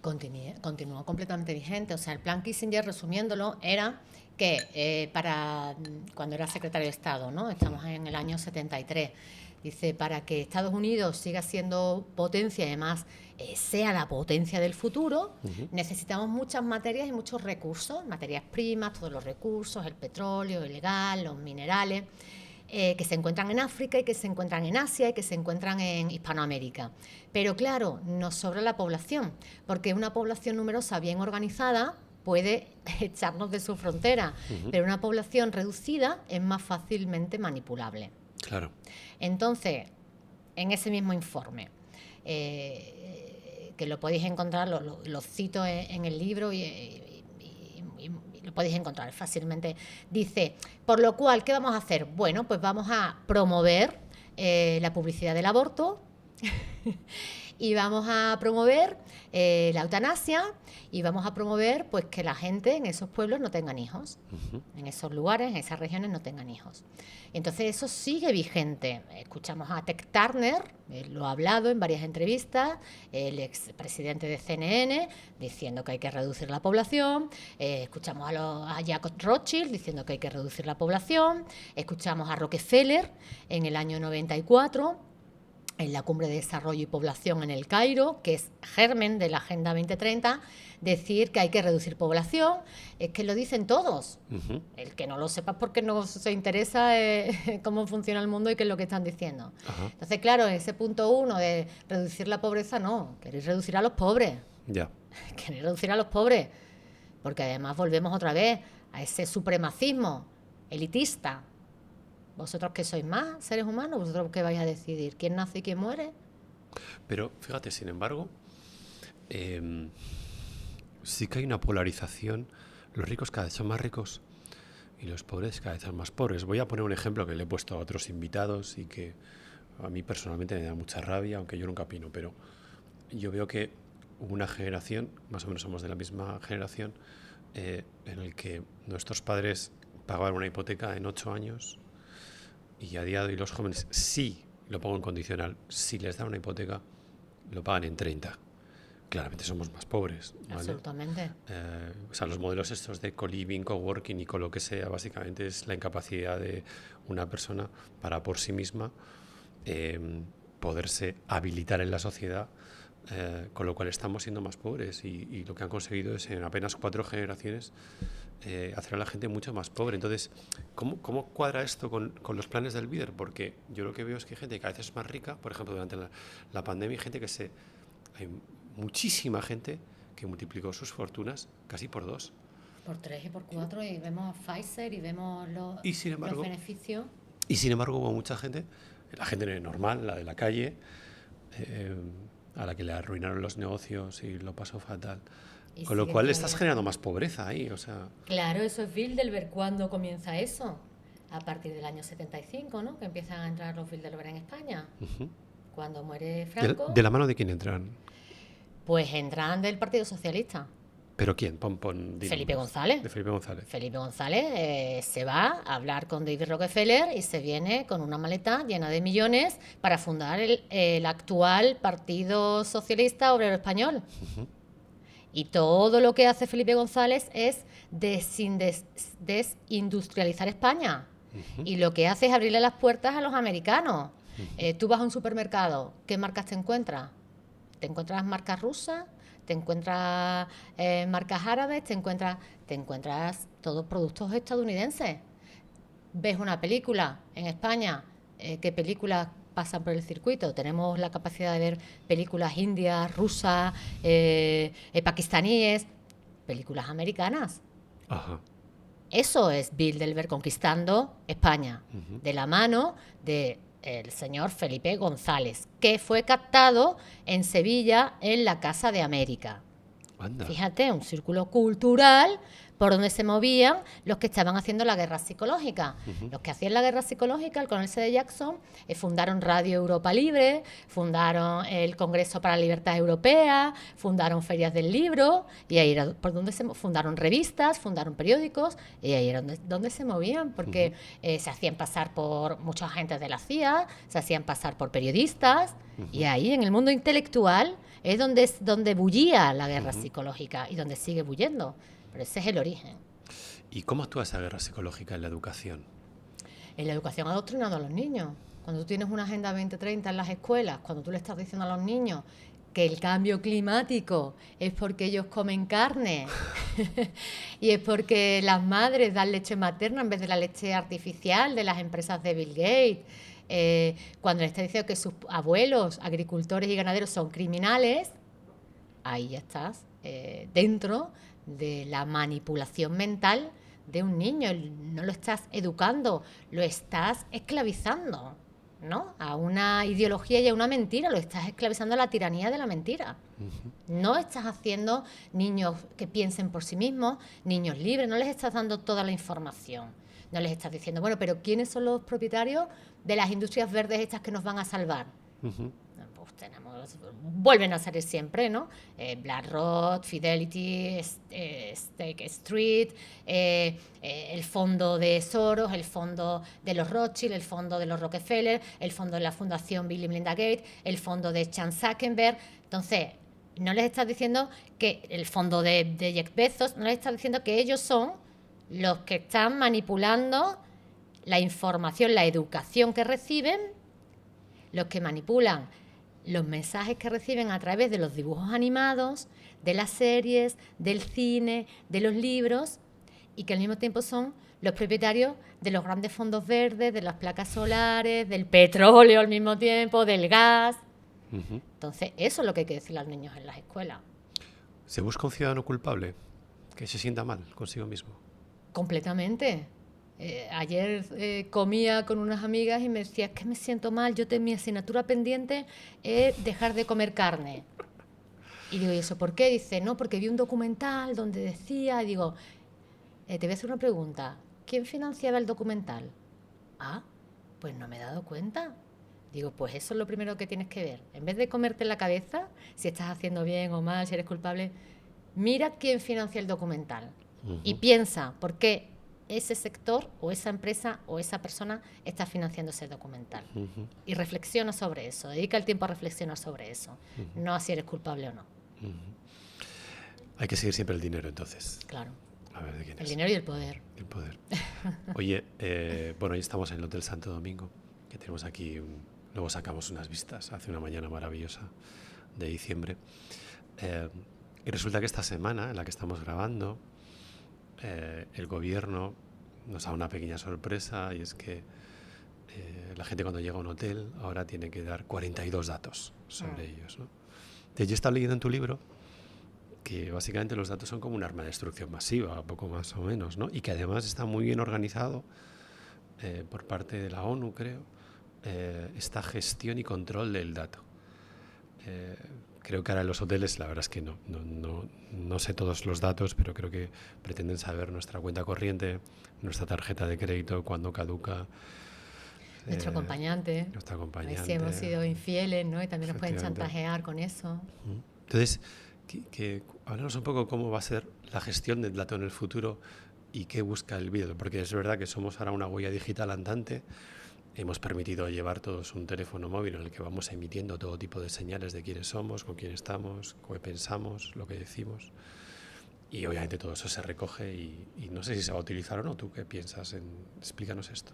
Continuó completamente vigente. O sea, el plan Kissinger, resumiéndolo, era que para cuando era secretario de Estado, ¿no? Estamos en el año 73. Dice, para que Estados Unidos siga siendo potencia y además sea la potencia del futuro, necesitamos muchas materias y muchos recursos, materias primas, todos los recursos, el petróleo, el gas, los minerales, que se encuentran en África y que se encuentran en Asia y que se encuentran en Hispanoamérica. Pero claro, nos sobra la población, porque una población numerosa, bien organizada, puede echarnos de su frontera, pero una población reducida es más fácilmente manipulable. Claro. Entonces, en ese mismo informe, que lo podéis encontrar, lo cito en el libro y lo podéis encontrar fácilmente, dice, por lo cual, ¿qué vamos a hacer? Bueno, pues vamos a promover la publicidad del aborto y vamos a promover la eutanasia y vamos a promover pues que la gente en esos pueblos no tengan hijos, en esos lugares, en esas regiones no tengan hijos. Entonces eso sigue vigente. Escuchamos a Ted Turner, lo ha hablado en varias entrevistas, el expresidente de CNN diciendo que hay que reducir la población, escuchamos a Jacob Rothschild diciendo que hay que reducir la población, escuchamos a Rockefeller en el año 94, en la Cumbre de Desarrollo y Población en el Cairo, que es germen de la Agenda 2030, decir que hay que reducir población. Es que lo dicen todos. El que no lo sepa es porque no se interesa cómo funciona el mundo y qué es lo que están diciendo. Entonces, claro, ese punto 1 de reducir la pobreza, no, queréis reducir a los pobres. Ya. Queréis reducir a los pobres, porque además volvemos otra vez a ese supremacismo elitista. ¿Vosotros qué sois más, seres humanos? ¿Vosotros qué vais a decidir? ¿Quién nace y quién muere? Pero fíjate, sin embargo, sí que hay una polarización. Los ricos cada vez son más ricos y los pobres cada vez son más pobres. Voy a poner un ejemplo que le he puesto a otros invitados y que a mí personalmente me da mucha rabia, aunque yo nunca opino, pero yo veo que hubo una generación, más o menos somos de la misma generación, en el que nuestros padres pagaban una hipoteca en 8 años. Y a día de hoy los jóvenes, sí, lo pongo en condicional, si les dan una hipoteca, lo pagan en 30. Claramente somos más pobres, ¿vale? Absolutamente. O sea, los modelos estos de co-living, co-working y con lo que sea, básicamente es la incapacidad de una persona para por sí misma poderse habilitar en la sociedad, con lo cual estamos siendo más pobres y lo que han conseguido es en apenas 4 generaciones hacer a la gente mucho más pobre. Entonces, ¿cómo cuadra esto con los planes del BIDER? Porque yo lo que veo es que hay gente que a veces es más rica, por ejemplo, durante la pandemia hay gente hay muchísima gente que multiplicó sus fortunas casi por 2. Por 3 y por 4 y vemos Pfizer y vemos los beneficios. Y sin embargo hubo mucha gente, la gente normal, la de la calle, a la que le arruinaron los negocios y lo pasó fatal. Con lo cual estás generando más pobreza ahí, o sea... Claro, eso es Bilderberg. ¿Cuándo comienza eso? A partir del año 75, ¿no? Que empiezan a entrar los Bilderberg en España. Cuando muere Franco... ¿De la mano de quién entran? Pues entran del Partido Socialista. ¿Pero quién? Dime Felipe más. González. De Felipe González. Felipe González se va a hablar con David Rockefeller y se viene con una maleta llena de millones para fundar el actual Partido Socialista Obrero Español. Y todo lo que hace Felipe González es desindustrializar España. Y lo que hace es abrirle las puertas a los americanos. Tú vas a un supermercado, ¿qué marcas te encuentras? ¿Te encuentras marcas rusas? ¿Te encuentras marcas árabes? ¿Te encuentras todos productos estadounidenses? ¿Ves una película en España? ¿Qué películas pasan por el circuito? Tenemos la capacidad de ver películas indias, rusas, pakistaníes, películas americanas. Ajá. Eso es Bilderberg conquistando España, de la mano del señor Felipe González, que fue captado en Sevilla en la Casa de América. Anda. Fíjate, un círculo cultural por donde se movían los que estaban haciendo la guerra psicológica. Los que hacían la guerra psicológica, el coronel C. Jackson, fundaron Radio Europa Libre, fundaron el Congreso para la Libertad Europea, fundaron ferias del libro, y ahí era por donde fundaron revistas, fundaron periódicos, y ahí era donde se movían, porque se hacían pasar por muchos agentes de la CIA, se hacían pasar por periodistas, y ahí en el mundo intelectual es donde bullía la guerra psicológica y donde sigue bullendo. Pero ese es el origen. ¿Y cómo actúa esa guerra psicológica en la educación? En la educación adoctrinando a los niños. Cuando tú tienes una Agenda 2030 en las escuelas, cuando tú le estás diciendo a los niños que el cambio climático es porque ellos comen carne y es porque las madres dan leche materna en vez de la leche artificial de las empresas de Bill Gates, cuando le estás diciendo que sus abuelos, agricultores y ganaderos, son criminales, ahí ya estás dentro de la manipulación mental de un niño. No lo estás educando, lo estás esclavizando, ¿no? A una ideología y a una mentira, lo estás esclavizando a la tiranía de la mentira. No estás haciendo niños que piensen por sí mismos, niños libres, no les estás dando toda la información. No les estás diciendo, bueno, pero ¿quiénes son los propietarios de las industrias verdes estas que nos van a salvar? Vuelven a salir siempre, ¿no? BlackRock, Fidelity, State Street, el fondo de Soros, el fondo de los Rothschild, el fondo de los Rockefeller, el fondo de la Fundación Bill y Melinda Gates, el fondo de Chan Zuckerberg. Entonces, no les estás diciendo que el fondo de Jeff Bezos, no les estás diciendo que ellos son los que están manipulando la información, la educación que reciben, los que manipulan los mensajes que reciben a través de los dibujos animados, de las series, del cine, de los libros, y que al mismo tiempo son los propietarios de los grandes fondos verdes, de las placas solares, del petróleo al mismo tiempo, del gas. Entonces, eso es lo que hay que decirle a los niños en las escuelas. ¿Se busca un ciudadano culpable que se sienta mal consigo mismo? Completamente. Ayer comía con unas amigas y me decía, es que me siento mal, mi asignatura pendiente es dejar de comer carne. Y digo, ¿y eso por qué? Dice, no, porque vi un documental donde decía, y digo, te voy a hacer una pregunta, ¿quién financiaba el documental? Ah, pues no me he dado cuenta. Digo, pues eso es lo primero que tienes que ver. En vez de comerte la cabeza, si estás haciendo bien o mal, si eres culpable, mira quién financia el documental. Y piensa, ¿por qué ese sector o esa empresa o esa persona está financiando ese documental? Y reflexiona sobre eso, dedica el tiempo a reflexionar sobre eso, no a si eres culpable o no. Hay que seguir siempre el dinero, entonces. Claro. A ver, ¿de quién es? El dinero y el poder. El poder. Oye, bueno, hoy estamos en el Hotel Santo Domingo, que tenemos aquí, luego sacamos unas vistas, hace una mañana maravillosa de diciembre. Y resulta que esta semana en la que estamos grabando, el gobierno nos da una pequeña sorpresa, y es que la gente cuando llega a un hotel ahora tiene que dar 42 datos sobre ellos, ¿no? Yo estaba leyendo en tu libro que básicamente los datos son como un arma de destrucción masiva, poco más o menos, ¿no? Y que además está muy bien organizado por parte de la ONU, creo, esta gestión y control del dato. Creo que ahora en los hoteles, la verdad es que no sé todos los datos, pero creo que pretenden saber nuestra cuenta corriente, nuestra tarjeta de crédito, cuándo caduca. Nuestro acompañante. Nuestro acompañante. Si hemos sido infieles, ¿no? Y también nos pueden chantajear con eso. Entonces, Háblanos un poco cómo va a ser la gestión del dato en el futuro y qué busca el vídeo, porque es verdad que somos ahora una huella digital andante. Hemos permitido llevar todos un teléfono móvil en el que vamos emitiendo todo tipo de señales de quiénes somos, con quién estamos, qué pensamos, lo que decimos. Y obviamente todo eso se recoge y no sé si se va a utilizar o no. ¿Tú qué piensas? Explícanos esto.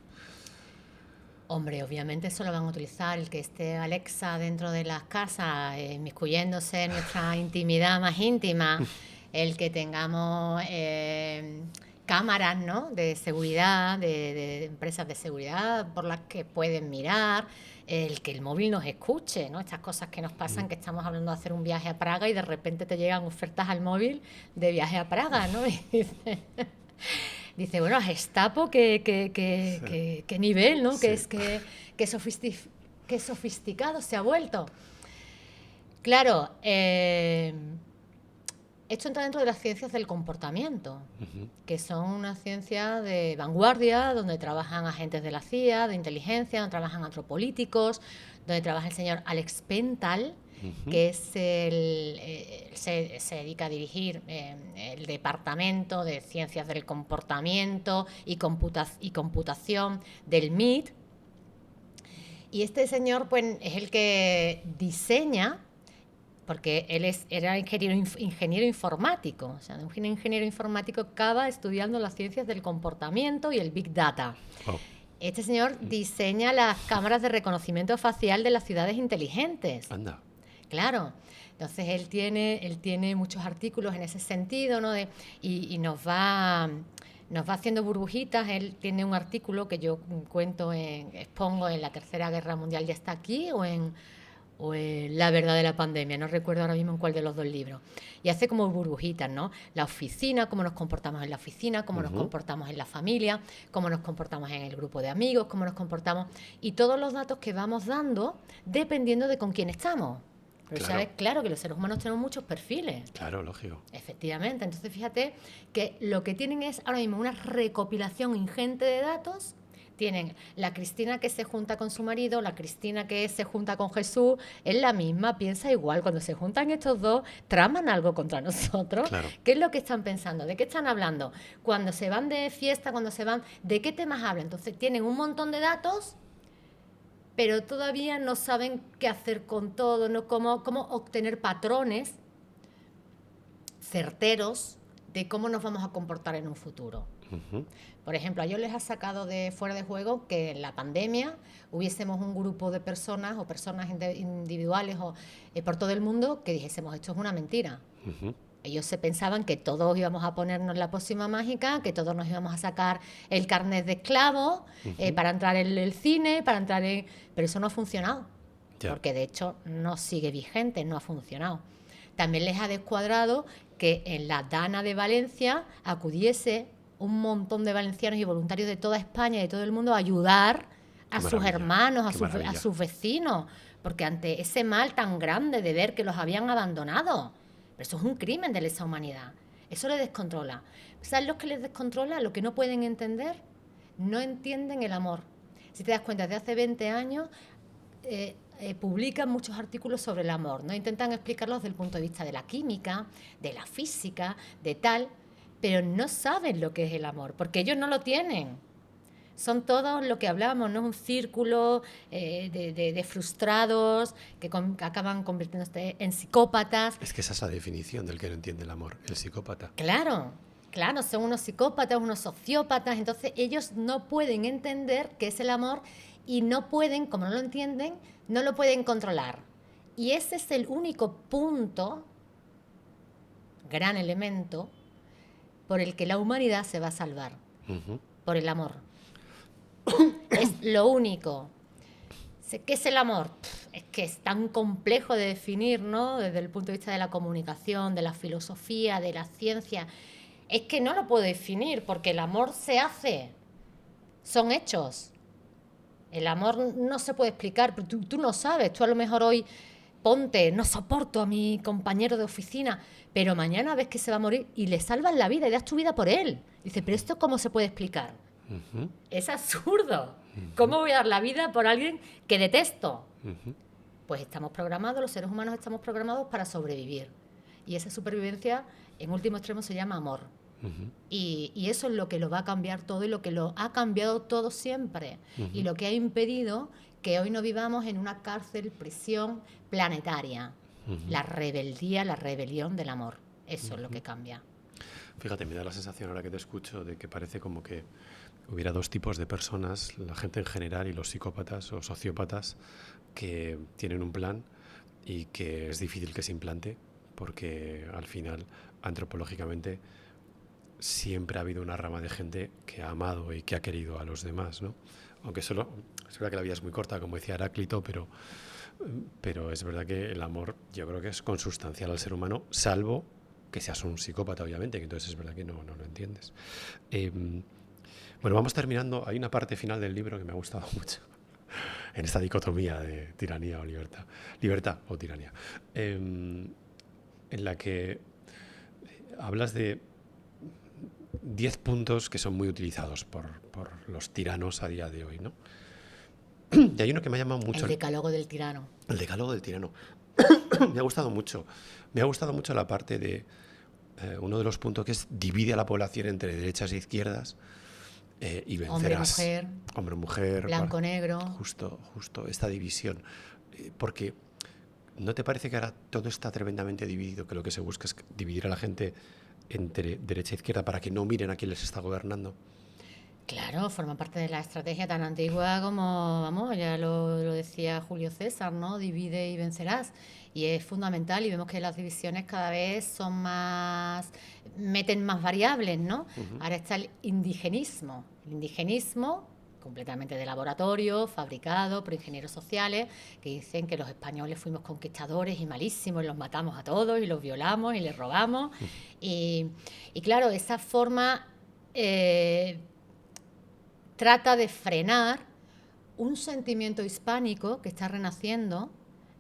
Hombre, obviamente eso lo van a utilizar el que esté Alexa dentro de las casas, inmiscuyéndose en nuestra intimidad más íntima, el que tengamos cámaras, ¿no?, de seguridad, de empresas de seguridad por las que pueden mirar, el que el móvil nos escuche, ¿no? Estas cosas que nos pasan, que estamos hablando de hacer un viaje a Praga y de repente te llegan ofertas al móvil de viaje a Praga, ¿no? Y dice, bueno, Gestapo, qué nivel, ¿no? Sí. Qué sofisticado se ha vuelto. Claro, esto entra dentro de las ciencias del comportamiento, que son una ciencia de vanguardia, donde trabajan agentes de la CIA, de inteligencia, donde trabajan antropolíticos, donde trabaja el señor Alex Pental, que es se dedica a dirigir el Departamento de Ciencias del Comportamiento y Computación del MIT. Y este señor, pues, es el que diseña, porque él era ingeniero informático, o sea, un ingeniero informático acaba estudiando las ciencias del comportamiento y el Big Data. Oh. Este señor diseña las cámaras de reconocimiento facial de las ciudades inteligentes. Anda. Claro. Entonces él tiene muchos artículos en ese sentido, ¿no? Y nos va haciendo burbujitas. Él tiene un artículo que yo expongo en La Tercera Guerra Mundial ya está aquí, o en La verdad de la pandemia, no recuerdo ahora mismo en cuál de los dos libros. Y hace como burbujitas, ¿no? La oficina, cómo nos comportamos en la oficina, cómo nos comportamos en la familia, cómo nos comportamos en el grupo de amigos, cómo nos comportamos, y todos los datos que vamos dando dependiendo de con quién estamos. Pero Claro. sabes, claro que los seres humanos tenemos muchos perfiles. Claro, lógico. Efectivamente. Entonces fíjate que lo que tienen es ahora mismo una recopilación ingente de datos. Tienen la Cristina que se junta con su marido, la Cristina que se junta con Jesús, es la misma, piensa igual. Cuando se juntan estos dos, traman algo contra nosotros. Claro. ¿Qué es lo que están pensando? ¿De qué están hablando? Cuando se van de fiesta, cuando se van, ¿de qué temas hablan? Entonces tienen un montón de datos, pero todavía no saben qué hacer con todo, ¿no? Cómo obtener patrones certeros de cómo nos vamos a comportar en un futuro. Por ejemplo, a ellos les ha sacado de fuera de juego que en la pandemia hubiésemos un grupo de personas o personas individuales o por todo el mundo que dijésemos, esto es una mentira. Ellos se pensaban que todos íbamos a ponernos la pócima mágica, que todos nos íbamos a sacar el carnet de esclavo para entrar en el cine, para entrar en... Pero eso no ha funcionado, porque de hecho no sigue vigente, no ha funcionado. También les ha descuadrado que en la Dana de Valencia acudiese un montón de valencianos y voluntarios de toda España y de todo el mundo a ayudar a sus hermanos, a sus vecinos, porque ante ese mal tan grande de ver que los habían abandonado, pero eso es un crimen de lesa humanidad, eso les descontrola. ¿Sabes lo que les descontrola? Lo que no pueden entender, no entienden el amor. Si te das cuenta, desde hace 20 años publican muchos artículos sobre el amor, ¿no? Intentan explicarlos desde el punto de vista de la química, de la física, de tal, pero no saben lo que es el amor, porque ellos no lo tienen. Son todos lo que hablamos, ¿no? Un círculo de frustrados que acaban convirtiéndose en psicópatas. Es que esa es la definición del que no entiende el amor, el psicópata. Claro, son unos psicópatas, unos sociópatas, entonces ellos no pueden entender qué es el amor y no pueden, como no lo entienden, no lo pueden controlar. Y ese es el único punto, gran elemento, por el que la humanidad se va a salvar, por el amor. Es lo único. ¿Qué es el amor? Es que es tan complejo de definir, ¿no? Desde el punto de vista de la comunicación, de la filosofía, de la ciencia. Es que no lo puedo definir, porque el amor se hace. Son hechos. El amor no se puede explicar, pero tú no sabes. Tú a lo mejor hoy ponte, no soporto a mi compañero de oficina, pero mañana ves que se va a morir y le salvas la vida y das tu vida por él. Dice, pero ¿esto cómo se puede explicar? Es absurdo. ¿Cómo voy a dar la vida por alguien que detesto? Pues estamos programados, los seres humanos estamos programados para sobrevivir. Y esa supervivencia, en último extremo, se llama amor. Ujú, Y eso es lo que lo va a cambiar todo y lo que lo ha cambiado todo siempre. Y ujú, lo que ha impedido que hoy no vivamos en una cárcel, prisión planetaria. ujú, La rebeldía, la rebelión del amor. Eso es lo ujú. que cambia. Fíjate, me da la sensación ahora que te escucho de que parece como que hubiera dos tipos de personas, la gente en general y los psicópatas o sociópatas que tienen un plan y que es difícil que se implante porque al final, antropológicamente, siempre ha habido una rama de gente que ha amado y que ha querido a los demás, ¿no? Aunque solo, es verdad que la vida es muy corta, como decía Heráclito, pero es verdad que el amor yo creo que es consustancial al ser humano, salvo que seas un psicópata, obviamente, que entonces es verdad que no lo entiendes. Eh, bueno, vamos terminando. Hay una parte final del libro que me ha gustado mucho, en esta dicotomía de tiranía o libertad, libertad o tiranía, en la que hablas de 10 puntos que son muy utilizados por los tiranos a día de hoy, ¿no? Y hay uno que me ha llamado mucho, El decálogo del tirano. el decálogo del tirano. Me ha gustado mucho. Me ha gustado mucho la parte de uno de los puntos que es divide a la población entre derechas e izquierdas y Hombre, vencerás. mujer, Hombre, mujer, blanco, negro. justo esta división. Porque ¿no te parece que ahora todo está tremendamente dividido? Que lo que se busca es dividir a la gente entre derecha e izquierda para que no miren a quién les está gobernando. Claro, forma parte de la estrategia tan antigua como, vamos, ya lo decía Julio César, ¿no? Divide y vencerás. Y es fundamental y vemos que las divisiones cada vez son más, meten más variables, ¿no? Ujú. Ahora está el indigenismo. El indigenismo, completamente de laboratorio, fabricado por ingenieros sociales, que dicen que los españoles fuimos conquistadores y malísimos, los matamos a todos y los violamos y les robamos. Y, y claro, esa forma... eh, trata de frenar un sentimiento hispánico que está renaciendo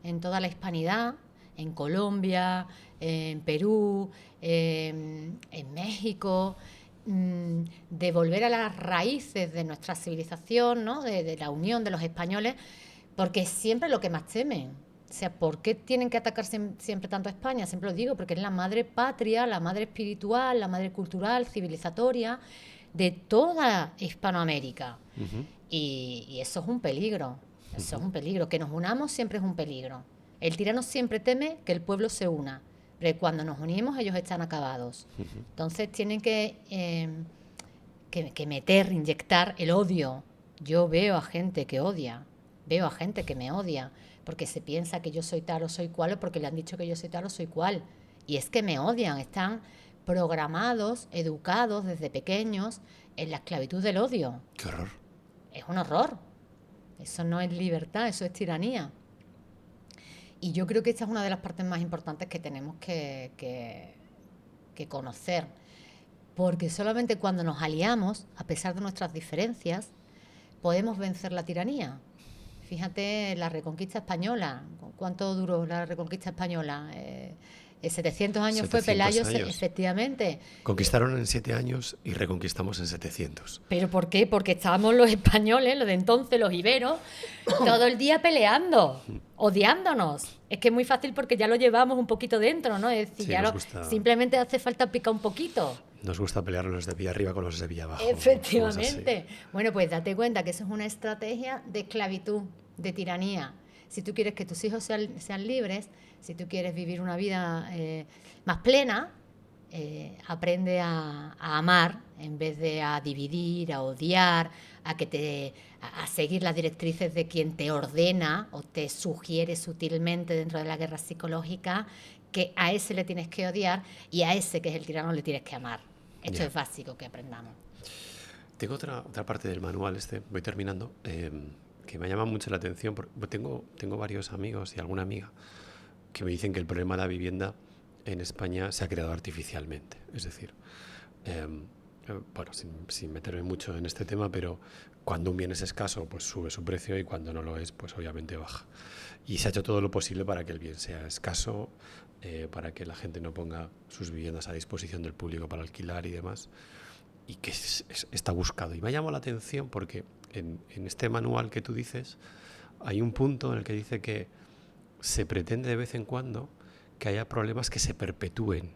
en toda la hispanidad, en Colombia, en Perú, en México, de volver a las raíces de nuestra civilización, ¿no? de la unión de los españoles, porque es siempre lo que más temen. O sea, ¿por qué tienen que atacar siempre tanto a España? Siempre lo digo, porque es la madre patria, la madre espiritual, la madre cultural, civilizatoria de toda Hispanoamérica. Ujú, Y eso es un peligro, eso es un peligro. Que nos unamos siempre es un peligro. El tirano siempre teme que el pueblo se una, pero cuando nos unimos ellos están acabados. ujú. Entonces tienen que meter, inyectar el odio. Yo veo a gente que odia, veo a gente que me odia, porque se piensa que yo soy tal o soy cual, o porque le han dicho que yo soy tal o soy cual. Y es que me odian, están programados, educados desde pequeños en la esclavitud del odio. Qué horror. Es un horror. Eso no es libertad, eso es tiranía. Y yo creo que esta es una de las partes más importantes que tenemos que conocer. Porque solamente cuando nos aliamos, a pesar de nuestras diferencias, podemos vencer la tiranía. Fíjate la Reconquista Española. ¿Cuánto duró la Reconquista Española? 700 años fue 700 Pelayo, años. efectivamente. Conquistaron en 7 años y reconquistamos en 700. ¿Pero por qué? Porque estábamos los españoles, los de entonces, los iberos, todo el día peleando, odiándonos. Es que es muy fácil porque ya lo llevamos un poquito dentro, ¿no? Es decir, Sí, simplemente hace falta picar un poquito. nos gusta pelear los de pie arriba con los de pie abajo. Somos así. Efectivamente. Bueno, pues date cuenta que eso es una estrategia de esclavitud, de tiranía. Si tú quieres que tus hijos sean libres, si tú quieres vivir una vida más plena, aprende a amar en vez de a dividir, a odiar, a seguir las directrices de quien te ordena o te sugiere sutilmente dentro de la guerra psicológica que a ese le tienes que odiar y a ese que es el tirano le tienes que amar. Esto Ya. es básico que aprendamos. Tengo otra parte del manual, voy terminando, que me llama mucho la atención. Porque tengo varios amigos y alguna amiga que me dicen que el problema de la vivienda en España se ha creado artificialmente. Es decir, bueno, sin meterme mucho en este tema, pero cuando un bien es escaso, pues sube su precio y cuando no lo es, pues obviamente baja. Y se ha hecho todo lo posible para que el bien sea escaso, para que la gente no ponga sus viviendas a disposición del público para alquilar y demás, y que está buscado. Y me ha llamado la atención porque en este manual que tú dices hay un punto en el que dice que se pretende de vez en cuando que haya problemas que se perpetúen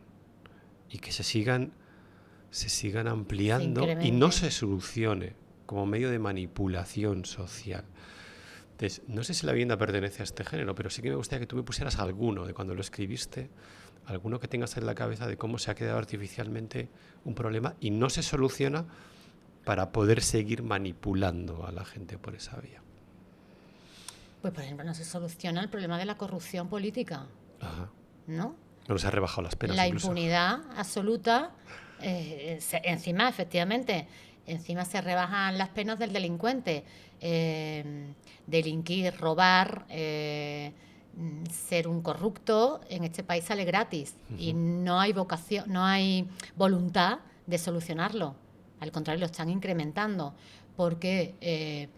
y que se sigan ampliando y no se solucione como medio de manipulación social. Entonces, no sé si la vivienda pertenece a este género, pero sí que me gustaría que tú me pusieras alguno de cuando lo escribiste, alguno que tengas en la cabeza de cómo se ha quedado artificialmente un problema y no se soluciona para poder seguir manipulando a la gente por esa vía. Pues, por ejemplo, no se soluciona el problema de la corrupción política. Ajá. ¿No? No se ha rebajado las penas. La incluso. impunidad absoluta, encima, efectivamente, encima se rebajan las penas del delincuente. Delinquir, robar, ser un corrupto, en este país sale gratis. Y no hay vocación, no hay voluntad de solucionarlo. Al contrario, lo están incrementando. Porque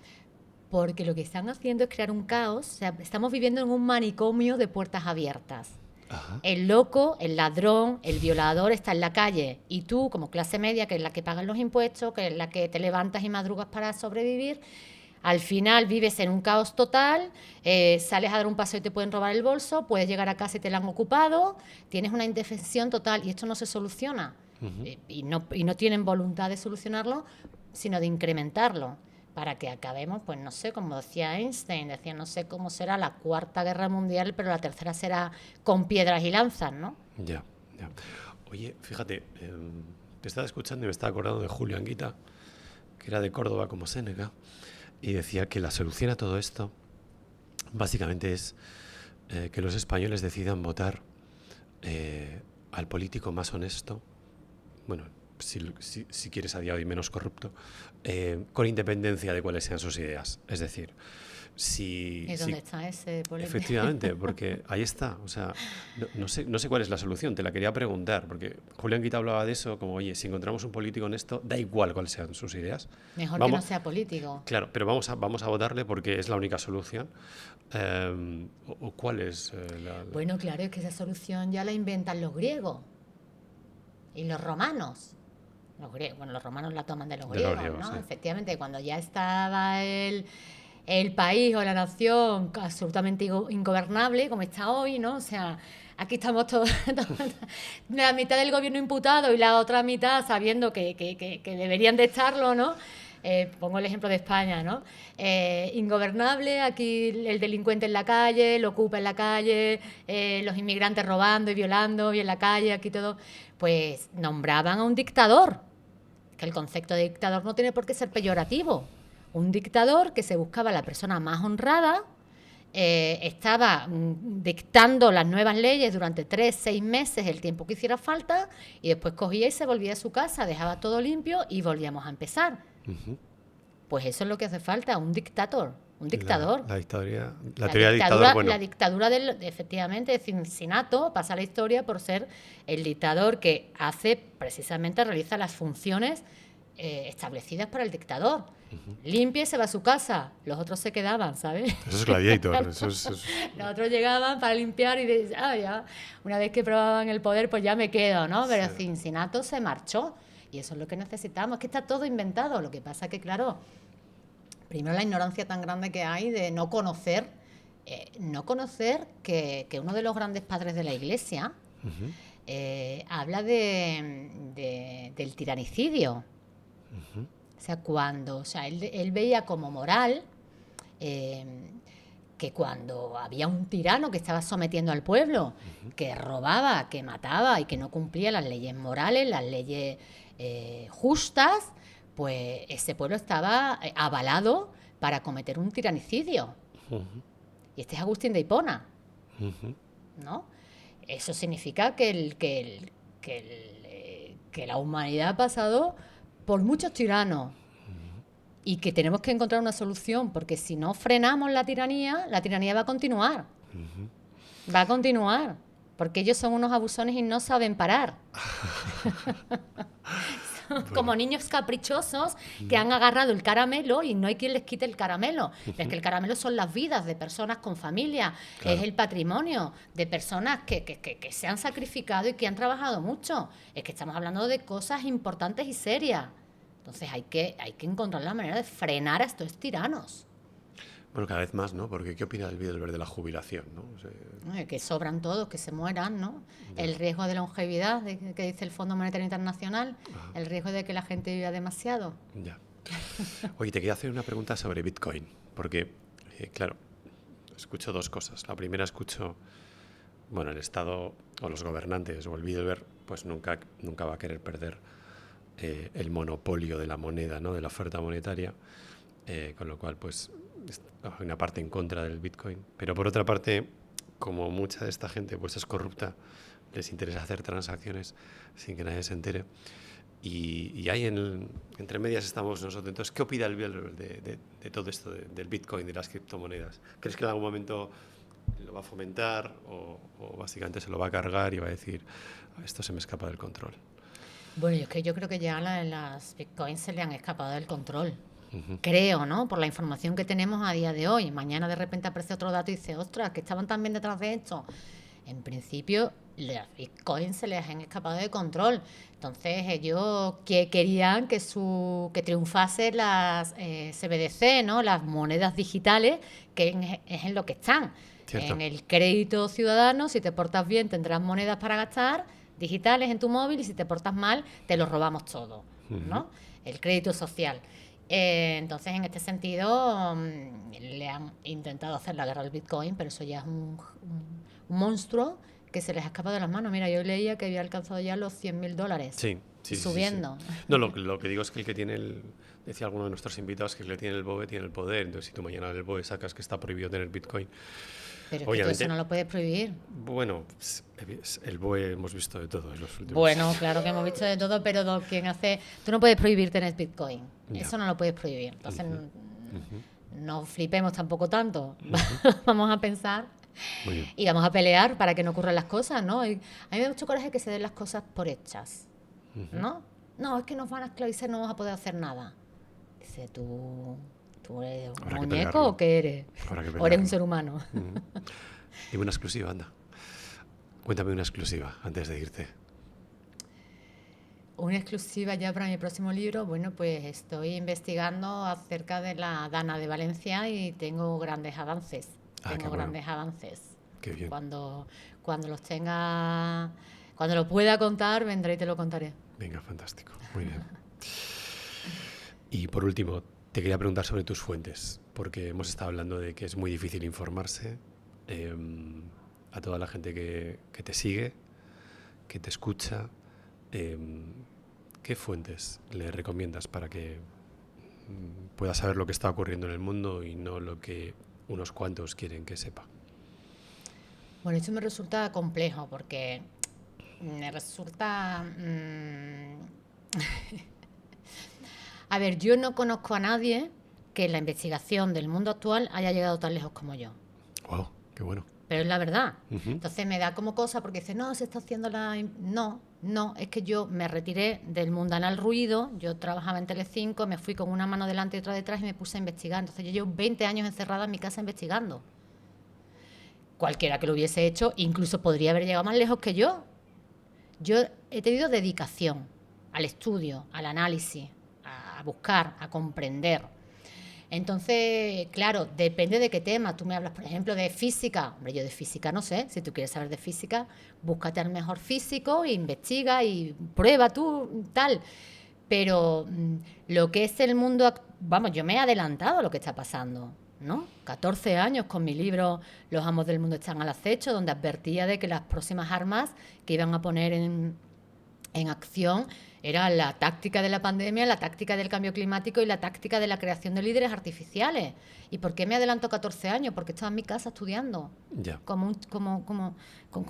lo que están haciendo es crear un caos. O sea, estamos viviendo en un manicomio de puertas abiertas. Ajá. El loco, el ladrón, el violador está en la calle y tú, como clase media, que es la que pagas los impuestos, que es la que te levantas y madrugas para sobrevivir, al final vives en un caos total, sales a dar un paseo y te pueden robar el bolso, puedes llegar a casa y te la han ocupado, tienes una indefensión total y esto no se soluciona. Y no tienen voluntad de solucionarlo, sino de incrementarlo. Para que acabemos, pues no sé, como decía Einstein, decía, no sé cómo será la Cuarta Guerra Mundial, pero la tercera será con piedras y lanzas, ¿no? Ya. Oye, fíjate, te estaba escuchando y me estaba acordando de Julio Anguita, que era de Córdoba como Séneca, y decía que la solución a todo esto básicamente es que los españoles decidan votar al político más honesto, bueno, si quieres a día de hoy menos corrupto, con independencia de cuáles sean sus ideas. Es decir, ¿Y dónde está ese político? Efectivamente, porque ahí está. O sea, no sé cuál es la solución, te la quería preguntar, porque Julián Quita hablaba de eso, como, oye, si encontramos un político honesto, da igual cuáles sean sus ideas. Mejor que no sea político. Claro, pero vamos a votarle porque es la única solución. ¿O cuál es la...? Bueno, claro, es que esa solución ya la inventan los griegos y los romanos. Los romanos la toman de los griegos, ¿no? Sí. Efectivamente, cuando ya estaba el país o la nación absolutamente ingobernable, como está hoy, ¿no? O sea, aquí estamos todos la mitad del gobierno imputado y la otra mitad sabiendo que deberían de estarlo, ¿no? Pongo el ejemplo de España, ¿no? Ingobernable, aquí el delincuente en la calle, lo ocupa en la calle, los inmigrantes robando y violando y en la calle, aquí todo. Pues nombraban a un dictador, que el concepto de dictador no tiene por qué ser peyorativo. Un dictador que se buscaba la persona más honrada, estaba dictando las nuevas leyes durante 3-6 meses, el tiempo que hiciera falta, y después cogía y se volvía a su casa, dejaba todo limpio y volvíamos a empezar. Pues eso es lo que hace falta, un dictador. Un dictador. La teoría del dictador, bueno. La dictadura efectivamente, de Cincinato pasa a la historia por ser el dictador que realiza las funciones establecidas para el dictador. Limpia y se va a su casa. Los otros se quedaban, ¿sabes? Eso es Gladiator. Los otros llegaban para limpiar y ya, una vez que probaban el poder, pues ya me quedo, ¿no? Pero sí. Cincinato se marchó. Y eso es lo que necesitamos. Es que está todo inventado. Lo que pasa es que, claro, primero la ignorancia tan grande que hay de no conocer que uno de los grandes padres de la Iglesia habla del tiranicidio. O sea, él veía como moral que cuando había un tirano que estaba sometiendo al pueblo, que robaba, que mataba y que no cumplía las leyes morales, las leyes justas, pues ese pueblo estaba avalado para cometer un tiranicidio. Y este es Agustín de Hipona, ¿no? Eso significa que la humanidad ha pasado por muchos tiranos y que tenemos que encontrar una solución, porque si no frenamos la tiranía va a continuar. Va a continuar, porque ellos son unos abusones y no saben parar. Como niños caprichosos que han agarrado el caramelo y no hay quien les quite el caramelo. Es que el caramelo son las vidas de personas con familia, claro. Es el patrimonio de personas que se han sacrificado y que han trabajado mucho. Es que estamos hablando de cosas importantes y serias. Entonces hay que encontrar la manera de frenar a estos tiranos. Bueno, cada vez más, ¿no? Porque ¿qué opina el Bilderberg de la jubilación, ¿no? O sea, Que sobran todos, que se mueran, ¿no? ya. El riesgo de longevidad, que dice el Fondo Monetario Internacional, Ajá, el riesgo de que la gente viva demasiado. ya. Oye, te quería hacer una pregunta sobre Bitcoin, porque, claro, escucho dos cosas. La primera, escucho, bueno, el Estado o los gobernantes o el Bilderberg, pues nunca va a querer perder el monopolio de la moneda, ¿no? De la oferta monetaria, con lo cual, pues, hay una parte en contra del Bitcoin. Pero por otra parte, como mucha de esta gente pues es corrupta, les interesa hacer transacciones sin que nadie se entere. Y ahí entre medias estamos nosotros. Entonces, ¿qué opina el Bilderberg de todo esto, del Bitcoin, de las criptomonedas? ¿Crees que en algún momento lo va a fomentar o básicamente se lo va a cargar y va a decir, esto se me escapa del control? Bueno, es que yo creo que ya las bitcoins se le han escapado del control. Ujú. Creo, ¿no? Por la información que tenemos a día de hoy. Mañana de repente aparece otro dato y dice, ostras, que estaban también detrás de esto. En principio, las bitcoins se les han escapado de control. Entonces, ellos querían que triunfase las CBDC, ¿no? Las monedas digitales, que es en lo que están. Cierto. En el crédito ciudadano, si te portas bien, tendrás monedas para gastar digitales en tu móvil y si te portas mal, te lo robamos todo, Ujú. ¿no? El crédito social. Entonces, en este sentido, le han intentado hacer la guerra al Bitcoin, pero eso ya es un monstruo que se les ha escapado de las manos. Mira, yo leía que había alcanzado ya los $100.000 Sí, y sí, sí, sí, sí. subiendo. No, lo que digo es que el que tiene decía alguno de nuestros invitados, que el que tiene el BOE tiene el poder. Entonces, si tú mañana del BOE sacas que está prohibido tener Bitcoin, Pero es que tú eso obviamente, no lo puedes prohibir. bueno, el BOE hemos visto de todo en los últimos. Bueno, claro que hemos visto de todo, pero quien hace... Tú no puedes prohibir tener Bitcoin. Ya. Eso no lo puedes prohibir. Entonces, Ujú, ujú, no flipemos tampoco tanto. ujú. Vamos a pensar Muy bien. y vamos a pelear para que no ocurran las cosas, ¿no? Y a mí me da mucho coraje que se den las cosas por hechas, Ujú. ¿no? No, es que nos van a esclavizar, no vamos a poder hacer nada. Dice, ¿tú eres un Habrá que muñeco o pelearlo. qué eres? Habrá que ¿O eres un pelearlo. ser humano? Ujú. Dime una exclusiva, anda. Cuéntame una exclusiva antes de irte. Una exclusiva ya para mi próximo libro. Bueno, pues estoy investigando acerca de la Dana de Valencia y tengo grandes avances. Ah, qué Tengo bueno. grandes avances. Qué bien. Cuando, cuando los tenga, cuando lo pueda contar, vendré y te lo contaré. Venga, fantástico. Muy bien. Y por último, te quería preguntar sobre tus fuentes, porque hemos estado hablando de que es muy difícil informarse. A toda la gente que te sigue, que te escucha, ¿qué fuentes le recomiendas para que pueda saber lo que está ocurriendo en el mundo y no lo que unos cuantos quieren que sepa? Bueno, esto me resulta complejo porque me resulta... A ver, yo no conozco a nadie que en la investigación del mundo actual haya llegado tan lejos como yo. Wow, qué bueno. Pero es la verdad. Ujú. Entonces me da como cosa porque dice, no, se está haciendo No, no, es que yo me retiré del mundanal ruido, yo trabajaba en Telecinco, me fui con una mano delante y otra detrás y me puse a investigar. Entonces yo llevo 20 años encerrada en mi casa investigando. Cualquiera que lo hubiese hecho, incluso podría haber llegado más lejos que yo. Yo he tenido dedicación al estudio, al análisis, a buscar, a comprender. Entonces, claro, depende de qué tema. Tú me hablas, por ejemplo, de física. Hombre, yo de física no sé. Si tú quieres saber de física, búscate al mejor físico, investiga y prueba tú, tal. Pero lo que es el mundo, vamos, yo me he adelantado a lo que está pasando, ¿no? 14 años con mi libro Los amos del mundo están al acecho, donde advertía de que las próximas armas que iban a poner en acción era la táctica de la pandemia, la táctica del cambio climático y la táctica de la creación de líderes artificiales. ¿Y por qué me adelanto 14 años? Porque estaba en mi casa estudiando, Ya. con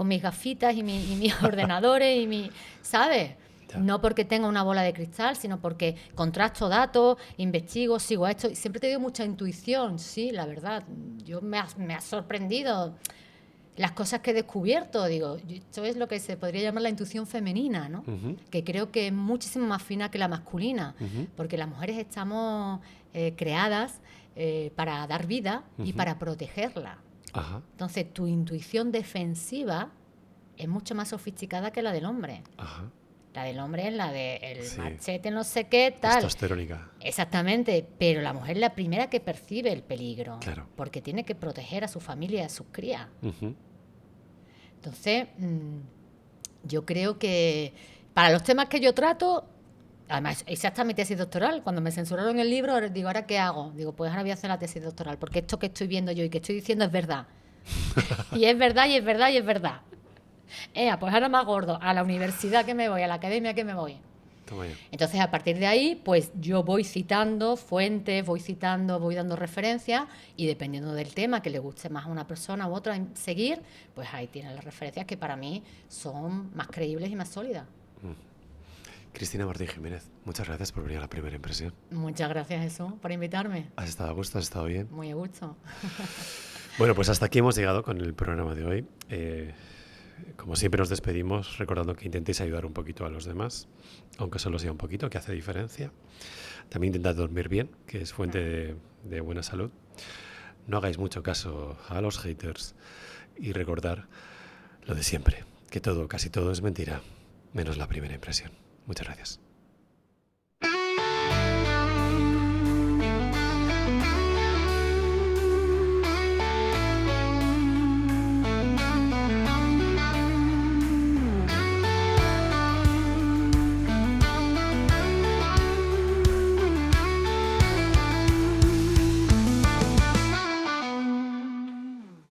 mis gafitas y mis ordenadores y mi, ¿sabes? Ya. No porque tenga una bola de cristal, sino porque contrasto datos, investigo, sigo a esto. Y siempre he tenido mucha intuición, sí, la verdad. Me ha sorprendido las cosas que he descubierto. Digo, esto es lo que se podría llamar la intuición femenina, ¿no? Ujú, Que creo que es muchísimo más fina que la masculina, ujú, porque las mujeres estamos creadas para dar vida y ujú. para protegerla. Ajá, Entonces, tu intuición defensiva es mucho más sofisticada que la del hombre. ajá. La del hombre es la de el Sí. machete, no sé qué, tal. Testosterónica. Exactamente, pero la mujer es la primera que percibe el peligro, Claro. porque tiene que proteger a su familia y a sus crías. Ujú. Entonces, yo creo que para los temas que yo trato, además, esa está mi tesis doctoral. Cuando me censuraron el libro, digo, ¿ahora qué hago? Digo, pues ahora voy a hacer la tesis doctoral, porque esto que estoy viendo yo y que estoy diciendo es verdad. Y es verdad, y es verdad, y es verdad. Pues ahora más gordo, a la universidad que me voy, a la academia que me voy. Toma ya. Entonces, a partir de ahí, pues yo voy citando fuentes, voy dando referencias y dependiendo del tema que le guste más a una persona u otra seguir, pues ahí tienen las referencias que para mí son más creíbles y más sólidas. Cristina Martín Jiménez, muchas gracias por venir a La Primera Impresión. Muchas gracias, Jesús, por invitarme. ¿Has estado a gusto? ¿Has estado bien? Muy a gusto. Bueno, pues hasta aquí hemos llegado con el programa de hoy. Como siempre nos despedimos recordando que intentéis ayudar un poquito a los demás, aunque solo sea un poquito, que hace diferencia. También intentad dormir bien, que es fuente de buena salud. No hagáis mucho caso a los haters y recordar lo de siempre, que todo, casi todo es mentira, menos la primera impresión. Muchas gracias.